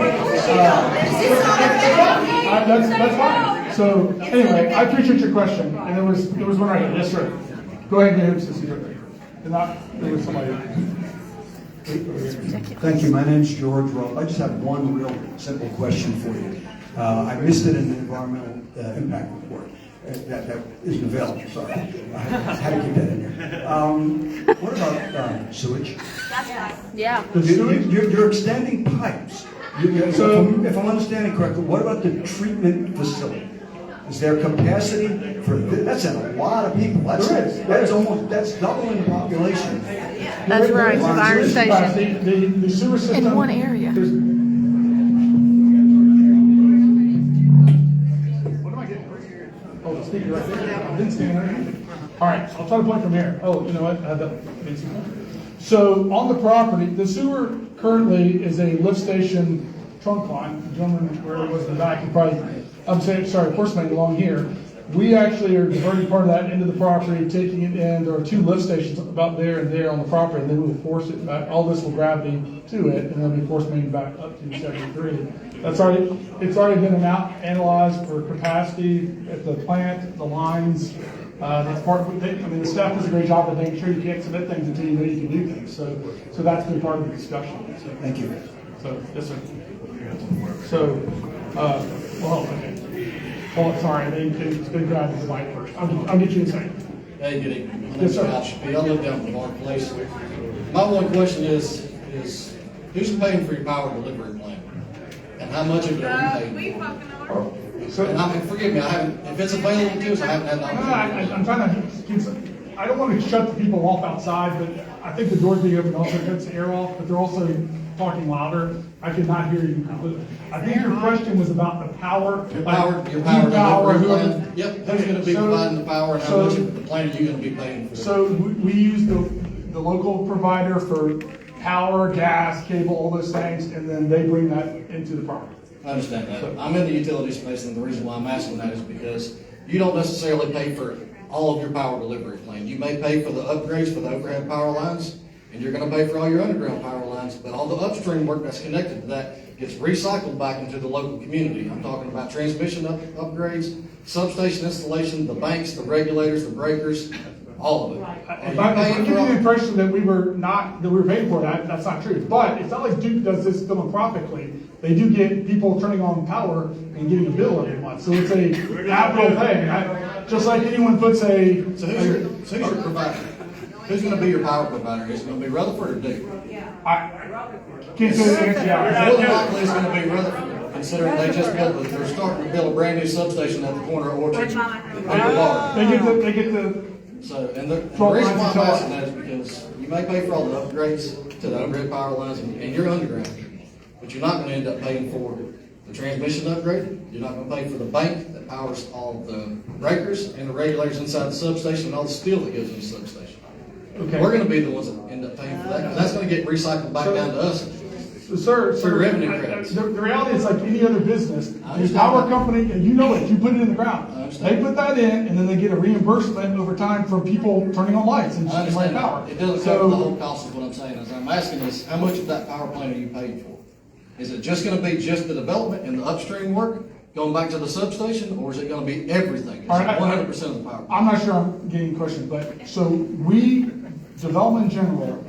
That's fine. So anyway, I appreciate your question, and there was one right here. Yes, sir. Go ahead and get him, and there was somebody. Thank you. My name's George Rolfe. I just have one real simple question for you. I missed it in the environmental impact report. That isn't available. Sorry, I had to keep that in there. What about sewage? Yeah. You're extending pipes. If I'm understanding correctly, what about the treatment facility? Is there capacity for, that's a lot of people. That's doubling the population. That's right, fire station. The sewer system. In one area. What am I getting? Oh, the speaker right there. I didn't stand there. All right, I'll try to point from here. Oh, you know what? I had that. So on the property, the sewer currently is a lift station trunk line. The gentleman where it was in the back, he probably, force main along here. We actually are diverting part of that into the property, taking it in. There are 2 lift stations about there and there on the property, and then we'll force it back. All this will gravity to it, and then we force main back up to 73. It's already been analyzed for capacity at the plant, the lines. That's part of it. The staff does a great job of making sure you can't submit things until you know you can do things. So that's been part of the discussion. So, thank you. So, yes, sir. So, okay. Oh, sorry, it's been grabbed the mic first. I'll get you in a second. Hey, good evening. My Yes, name's sir. Kyle Shapiro. I live down at Brevard Place. My one question is who's paying for your power delivery plan? And how much of it are you paying for? And forgive me, if it's available to us, I haven't had the opportunity. I'm trying to keep I don't want to shut the people off outside, but I think the doors being open also cuts the air off, but they're also talking louder. I could not hear you completely. I think your question was about the power. Your power delivery plan. Yep, who's going to be providing the power and how much of the plan are you going to be paying for? So we use the local provider for power, gas, cable, all those things, and then they bring that into the property. I understand that. I'm in the utility space, and the reason why I'm asking that is because you don't necessarily pay for all of your power delivery plan. You may pay for the upgrades for the overhead power lines, and you're going to pay for all your underground power lines, but all the upstream work that's connected to that gets recycled back into the local community. I'm talking about transmission upgrades, substation installation, the banks, the regulators, the breakers, all of it. If I give you the impression that we were paying for that, that's not true. But it's not like Duke does this philanthropically. They do get people turning on power and getting a bill every month. So it's a capital thing. Just like anyone puts a... So who's your provider? Who's going to be your power provider? Is it going to be Rutherford or Duke? Can't say the answer. More than likely it's going to be Rutherford, considering they're starting to build a brand new substation at the corner of Orchard and Brevard. They get the So, and the reason why I'm asking that is because you may pay for all the upgrades to the overhead power lines and you're underground, but you're not going to end up paying for the transmission upgrade. You're not going to pay for the bank that powers all the breakers and the regulators inside the substation and all the steel that goes in the substation. Okay. We're going to be the ones that end up paying for that because that's going to get recycled back down to us. Sir, revenue credits. The reality is like any other business. There's power company, and you know it. You put it in the ground. They put that in, and then they get a reimbursement over time from people turning on lights and like power. It doesn't cover the whole cost of what I'm saying. As I'm asking is, how much of that power plant are you paid for? Is it just going to be just the development and the upstream work going back to the substation, or is it going to be everything? Is it 100% of the power plant? I'm not sure I'm getting questions, but so development in general,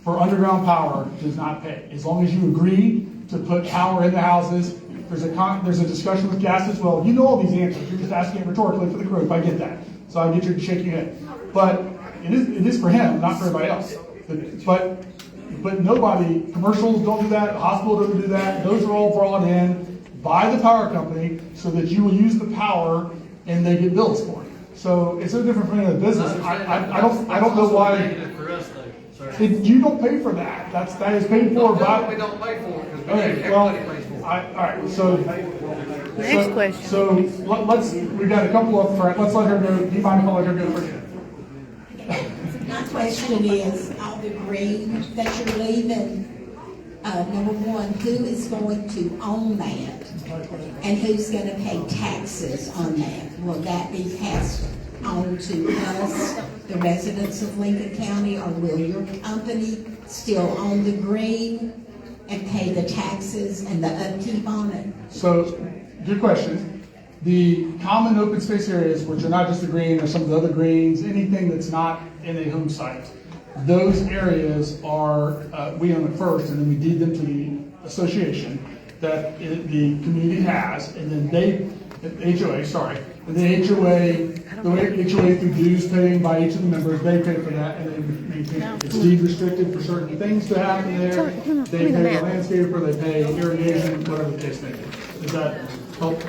for underground power does not pay. As long as you agree to put power in the houses, there's a discussion with gas as well. You know all these answers. You're just asking it rhetorically for the group. I get that. So I get you to shake your head. But it is for him, not for everybody else. But nobody, commercials don't do that, the hospital doesn't do that. Those are all brought in by the power company so that you will use the power and they get bills for it. So it's no different from any other business. I don't know why. You don't pay for that. That is paid for by. We don't pay for it. Okay, well, all right. So next question. So we got a couple up front. Let's let her go. Do you mind if I let her go first? My question is, all the green that you're leaving, number one, who is going to own that? And who's going to pay taxes on that? Will that be passed on to us, the residents of Lincoln County, or will your company still own the green and pay the taxes and the upkeep on it? So, good question. The common open space areas, which are not just the green or some of the other greens, anything that's not in a home site, those areas are, we own it first, and then we deed them to the association that the community has, and then the HOA through dues paying by each of the members, they pay for that, and then maintain it. It's deed restricted for certain things to happen there. They pay the landscaper, they pay irrigation, whatever the case may be. Does that help?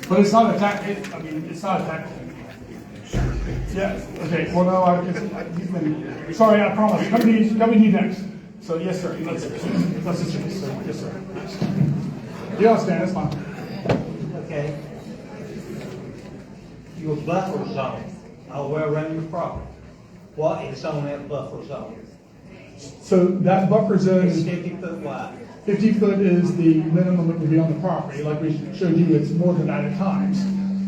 But it's not a it's not a tax. Yeah, okay, well, no, he's been, sorry, I promise, come to you next. So, yes, sir, let's just, yes, sir. You understand, that's fine. Okay. Your buffer zone, all the way around your property. What is on that buffer zone? So that buffer zone It's is 50 foot wide. 50 foot is the minimum that would be on the property. Like we showed you, it's more than that at times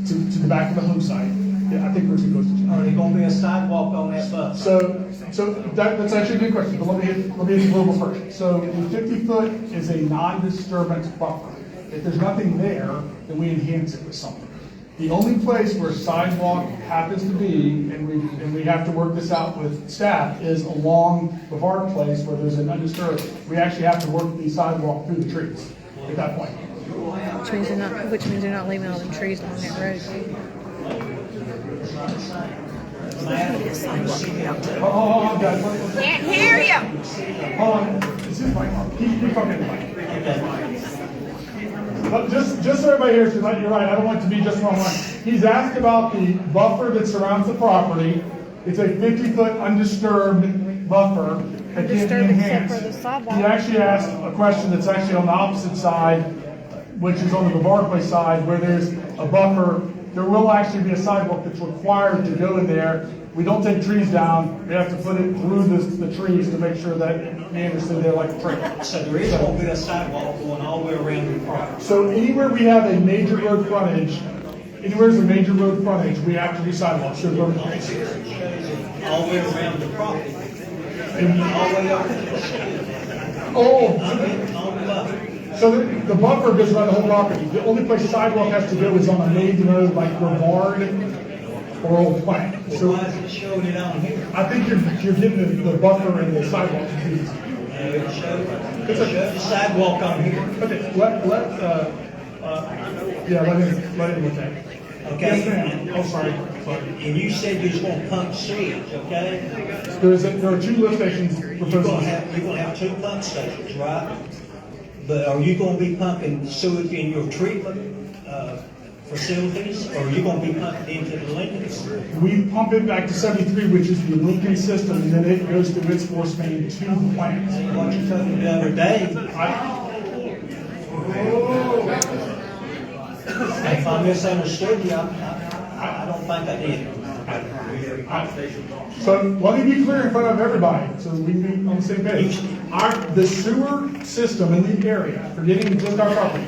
to the back of the home site. Yeah, I think we're too close to. Are there going to be a sidewalk on that buffer? So that's actually a good question, but let me hit the global first. So the 50 foot is a non-disturbance buffer. If there's nothing there, then we enhance it with something. The only place where sidewalk happens to be, and we have to work this out with staff, is along Brevard Place where there's an undisturbed. We actually have to work the sidewalk through the trees at that point. Which means they're not leaving all them trees along that road. Oh, guys. Can't hear you. Hold on. This is my keep talking to Mike. But just so everybody hears, you're right, I don't want it to be just one line. He's asked about the buffer that surrounds the property. It's a 50-foot undisturbed buffer that can't be enhanced. He actually asked a question that's actually on the opposite side, which is on the Brevard Place side, where there's a buffer. There will actually be a sidewalk that's required to go in there. We don't take trees down. We have to put it through the trees to make sure that meanders through there like a trail. So there is going to be a sidewalk going all the way around the property. So anywhere we have a major road frontage, we have to do sidewalks. All the way around the property. All the way over. Oh. So the buffer goes around the whole property. The only place sidewalk has to go is on a main road like Brevard or Old Plant. So why is it showing it on here? I think you're getting the buffer and the sidewalk confused. It shows the sidewalk on here. Okay, let him look at it. Okay. Yes, ma'am. Oh, sorry. And you said you was going to pump sewage, okay? There are 2 lift stations proposed. You're going to have 2 pump stations, right? But are you going to be pumping sewage in your treatment facilities, or are you going to be pumping into the Lincolns? We pump it back to 73, which is the Lincoln system, and then it goes through its force main to the plant. What you told me the other day. If I misunderstood you, I don't think I did. So let me be clear in front of everybody, so we can be on the same page. The sewer system in the area, forgetting just our property,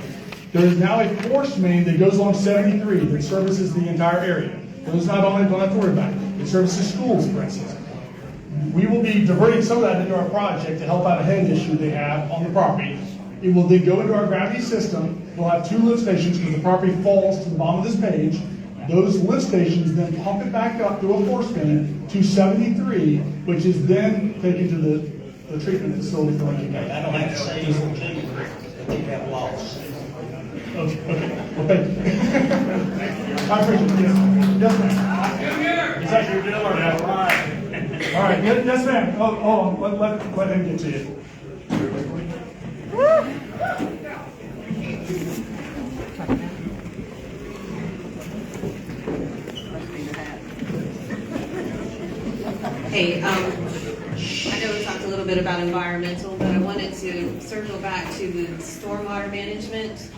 there is now a force main that goes along 73 that services the entire area. Those not only don't have to worry about it. It services schools, for instance. We will be diverting some of that into our project to help out a head issue they have on the property. It will then go into our gravity system. We'll have 2 lift stations because the property falls to the bottom of this page. Those lift stations then pump it back up through a force main to 73, which is then taken to the treatment facility for Lincoln County. I don't have to say anything to you, but they have lost. Okay, well, thank you. I appreciate it. Yes, ma'am. It's actually a good alert. All right, yes, ma'am. Oh, let him get to you. Hey, I know we talked a little bit about environmental, but I wanted to circle back to the stormwater management.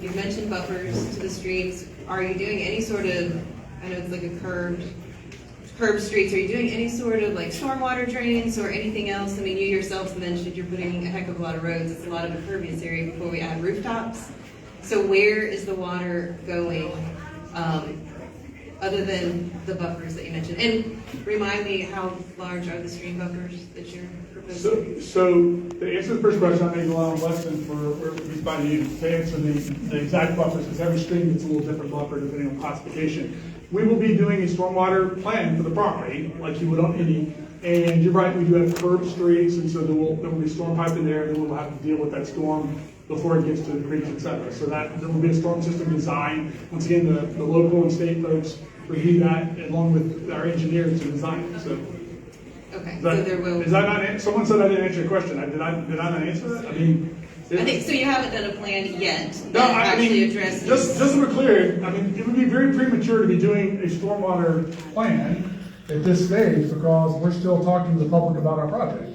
You've mentioned buffers to the streets. Are you doing any sort of, I know it's like a curved streets, are you doing any sort of like stormwater drains or anything else? I mean, you yourselves mentioned you're putting a heck of a lot of roads. It's a lot of impervious area before we add rooftops. So where is the water going? Other than the buffers that you mentioned. And remind me, how large are the stream buffers that you're proposing? So to answer the first question, I made a lot of lessons for where we find you to answer the exact buffers, because every stream gets a little different buffer depending on classification. We will be doing a stormwater plan for the property, like you would on any. And you're right, we do have curved streets, and so there will be storm pipe in there, and then we'll have to deal with that storm before it gets to the creeks, et cetera. So that there will be a storm system design. Once again, the local and state folks review that along with our engineers to design it. So, okay, so there will. Is that not? Someone said I didn't answer your question. Did I not answer that? I mean, I think, so you haven't done a plan yet No, that I actually mean, addresses. just so we're clear, I mean, it would be very premature to be doing a stormwater plan at this stage because we're still talking to the public about our project.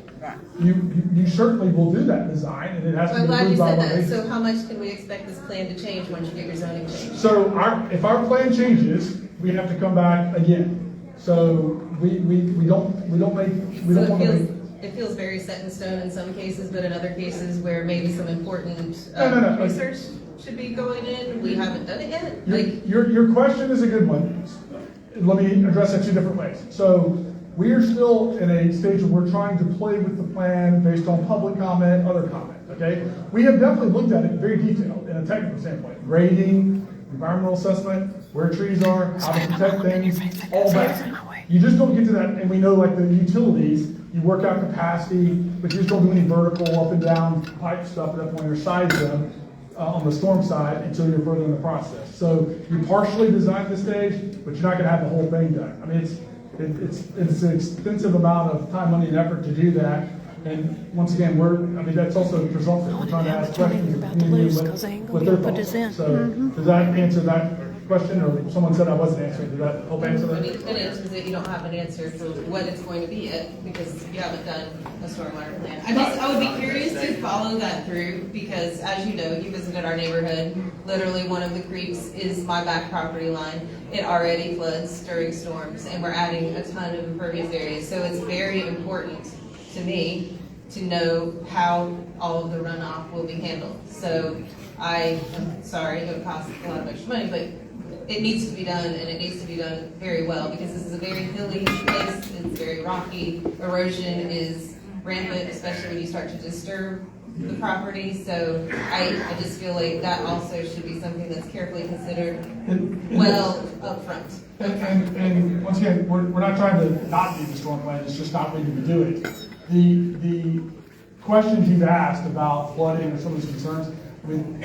You certainly will do that design, and it has to I'm be glad you approved by said one that. agency. So how much can we expect this plan to change once you get your zoning changed? So if our plan changes, we have to come back again. So we don't want to make. It feels very set in stone in some cases, but in other cases where maybe some important No. research should be going in, we haven't done it yet. Your question is a good one. Let me address it two different ways. So we are still in a stage where we're trying to play with the plan based on public comment, other comment, okay? We have definitely looked at it very detailed in a technical standpoint. Grading, environmental assessment, where trees are, how to protect things, all that. You just don't get to that, and we know like the utilities, you work out capacity, but you just don't do any vertical up and down pipe stuff at that point or size them on the storm side until you're further in the process. So you partially design the stage, but you're not gonna have the whole thing done. I mean, it's an extensive amount of time, money, and effort to do that. And once again, that's also presumptive. We're trying to ask questions of the community what their thoughts are. So does that answer that question, or someone said I wasn't answering? Did that help answer I that? mean, it answers that you don't have an answer for what it's going to be yet because you haven't done a stormwater plan. I would be curious to follow that through because as you know, you visited our neighborhood. Literally one of the creeks is my back property line. It already floods during storms and we're adding a ton of impervious areas. So it's very important to me to know how all of the runoff will be handled. So I am sorry, it would cost a lot of extra money, but it needs to be done, and it needs to be done very well, because this is a very hilly place, it's very rocky, erosion is rampant, especially when you start to disturb the property, so I just feel like that also should be something that's carefully considered well up front. And once again, we're not trying to not do the storm plan, it's just not ready to do it. The questions you've asked about flooding or some of these concerns, I mean,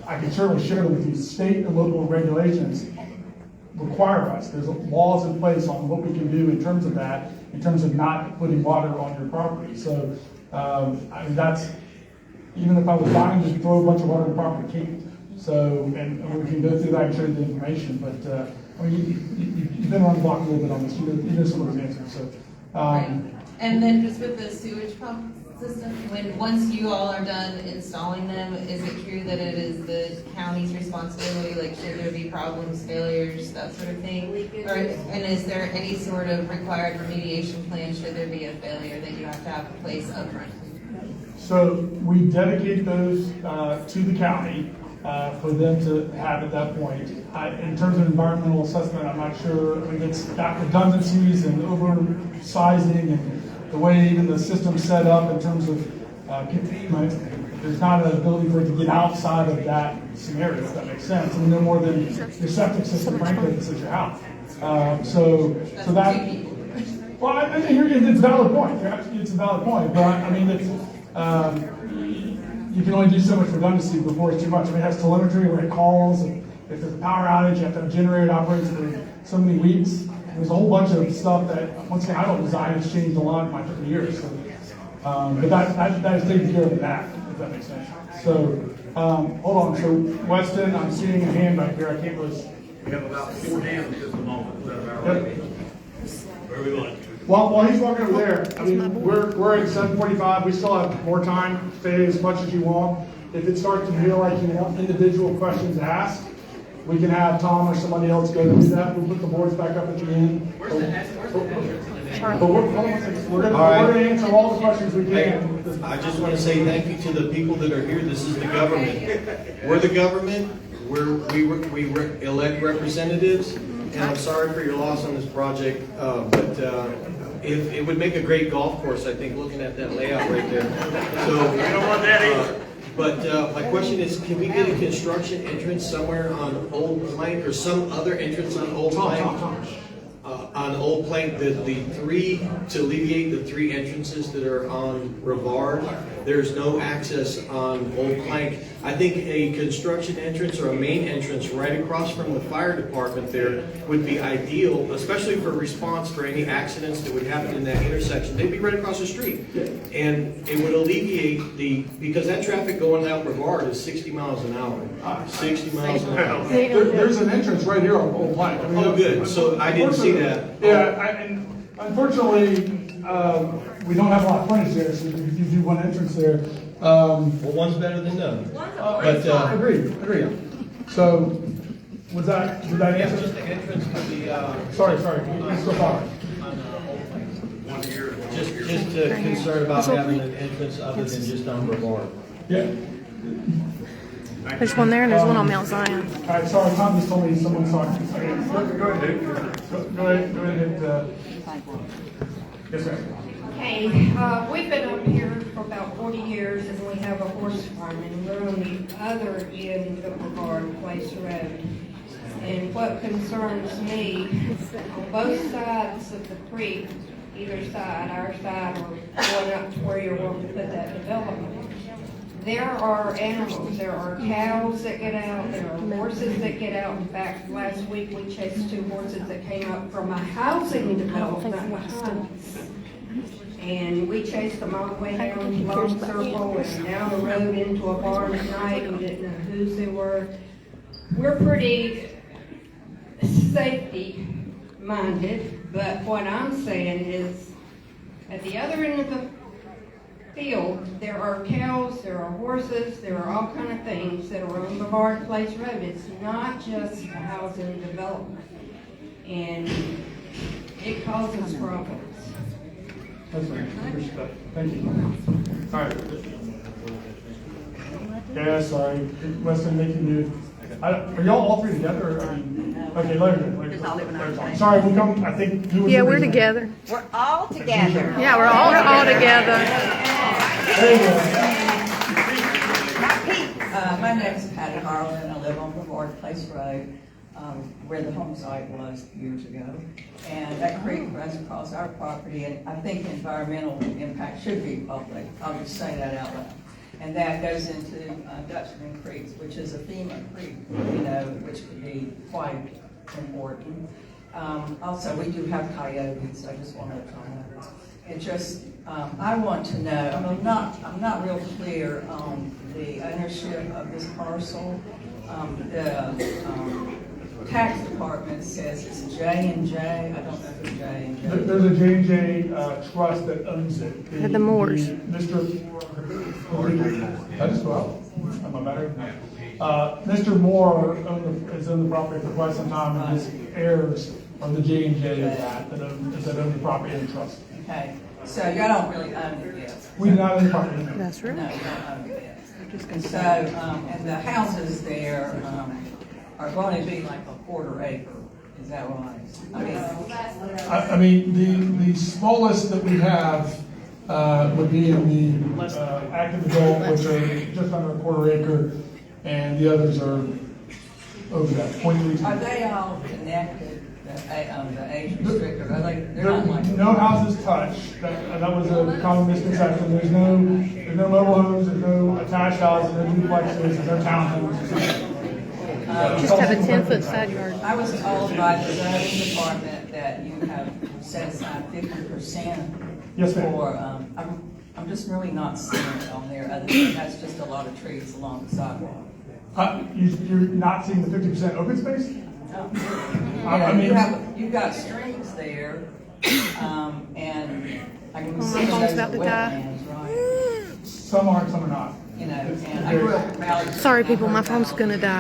I can certainly share them with you. State and local regulations require us. There's laws in place on what we can do in terms of that, in terms of not putting water on your property. So, I mean, that's, even if I was dying to throw a bunch of water on the property, can't. So, and we can go through that and show you the information, but, I mean, you've been around the block a little bit on this. You know some of those answers, so. Right. And then just with the sewage pump system, once you all are done installing them, is it true that it is the county's responsibility? Like, should there be problems, failures, that sort of thing? And is there any sort of required remediation plan should there be a failure that you have to have in place up front? So we dedicate those to the county for them to have at that point. In terms of environmental assessment, I'm not sure. I mean, it's got redundancies and oversizing and the way even the system's set up in terms of containment. There's not an ability for it to get outside of that scenario, if that makes sense. I mean, no more than your septic system, frankly, this is your house. So that. Well, I think it's a valid point. It's a valid point, but I mean, it's. You can only do so much redundancy before it's too much. I mean, it has telemetry where it calls, and if there's a power outage, you have to have a generator operates for so many weeks. There's a whole bunch of stuff that, once again, I don't design, it's changed a lot in my 50 years. So, but that is taken care of in that, if that makes sense. So, hold on. So, Weston, I'm seeing a hand back here. I can't really. We have about 4 dams at the moment. Is that about right? Yep. Where are we going? While he's walking over there, I mean, we're at 7:45. We still have more time. Say as much as you want. If it starts to feel like you want individual questions asked, we can have Tom or somebody else go through that. We'll put the boards back up at the end. But we're going to answer all the questions we can. I just want to say thank you to the people that are here. This is the government. We're the government. We elect representatives. And I'm sorry for your loss on this project, but it would make a great golf course, I think, looking at that layout right there. So, we don't want that either. But my question is, can we get a construction entrance somewhere on Old Plank or some other entrance on Old Plank? On Old Plank, the three, to alleviate the 3 entrances that are on Brevard. There's no access on Old Plank. I think a construction entrance or a main entrance right across from the fire department there would be ideal, especially for response for any accidents that would happen in that intersection. They'd be right across the street. And it would alleviate because that traffic going out Brevard is 60 miles an hour. 60 miles an hour. There's an entrance right here on Old Plank. I mean, Oh, good. So I didn't see that. Yeah, and unfortunately, we don't have a lot of frontage there, so you do one entrance there. Well, one's better than none. But Agreed. So, did that answer? just the entrance to the. Sorry, let's go forward. Just concerned about having an entrance other than just on Brevard. Yeah. There's one there and there's one on Mount Zion. All right, sorry, Tom just told me someone saw it. Okay, go ahead. Go ahead. Yes, ma'am. Hey, we've been up here for about 40 years and we have a horse farm and we're on the other end of Brevard Place Road. And what concerns me, on both sides of the creek, either side, our side or going up to where you're wanting to put that development, there are animals. There are cows that get out. There are horses that get out. In fact, last week we chased 2 horses that came up from a housing development behind us. And we chased them all the way down Long Circle and down the road into a barn at night. We didn't know whose they were. We're pretty safety minded, but what I'm saying is at the other end of the field, there are cows, there are horses, there are all kind of things that are on Brevard Place Road. It's not just a housing development, and it causes problems. That's right. Thank you. All right. Yeah, sorry. Weston making you. Are y'all all three together? Or are you, okay, later. Sorry, we come. I think. Yeah, we're together. We're all together. Yeah, we're all together. There you go. My name is Patty Harlan. I live on Brevard Place Road, where the home site was years ago. And that creek runs across our property, and I think the environmental impact should be public. I'll just say that out loud. And that goes into Dutchman Creek, which is a FEMA creek, which could be quite important. Also, we do have coyotes. I just want to let you know. It just, I want to know. I'm not real clear on the ownership of this parcel. The tax department says it's J&J. I don't know who J&J is. There's a J&J trust that owns it. The Moores. Mr. I just go out. Am I better? Mr. Moore has owned the property for quite some time, and his heirs are the J&J that own the property in trust. Okay, so y'all don't really own it yet. We do not own the property. That's right. No, you don't own it yet. So, and the houses there are going to be like a quarter acre. Is that right? I mean, the smallest that we have would be in the active adult, which are just under a quarter acre, and the others are over that, 0.32. Are they all connected? The age restricted? They're not like no houses touch. That was a common misconception. There's no mobile homes, there's no attached houses, no duplexes, there's no townhomes. Just have a 10-foot side yard. I was told by the zoning department that you have set aside 50%. Yes, ma'am. For, I'm just really not seeing it on there, other than that's just a lot of trees along the sidewalk. You're not seeing the 50% open space? No. I mean, you've got streams there, and I can My see phone's those about to die. wetlands, right? Some are, some are not. And I grew up in Valley. Sorry, people, my phone's gonna die.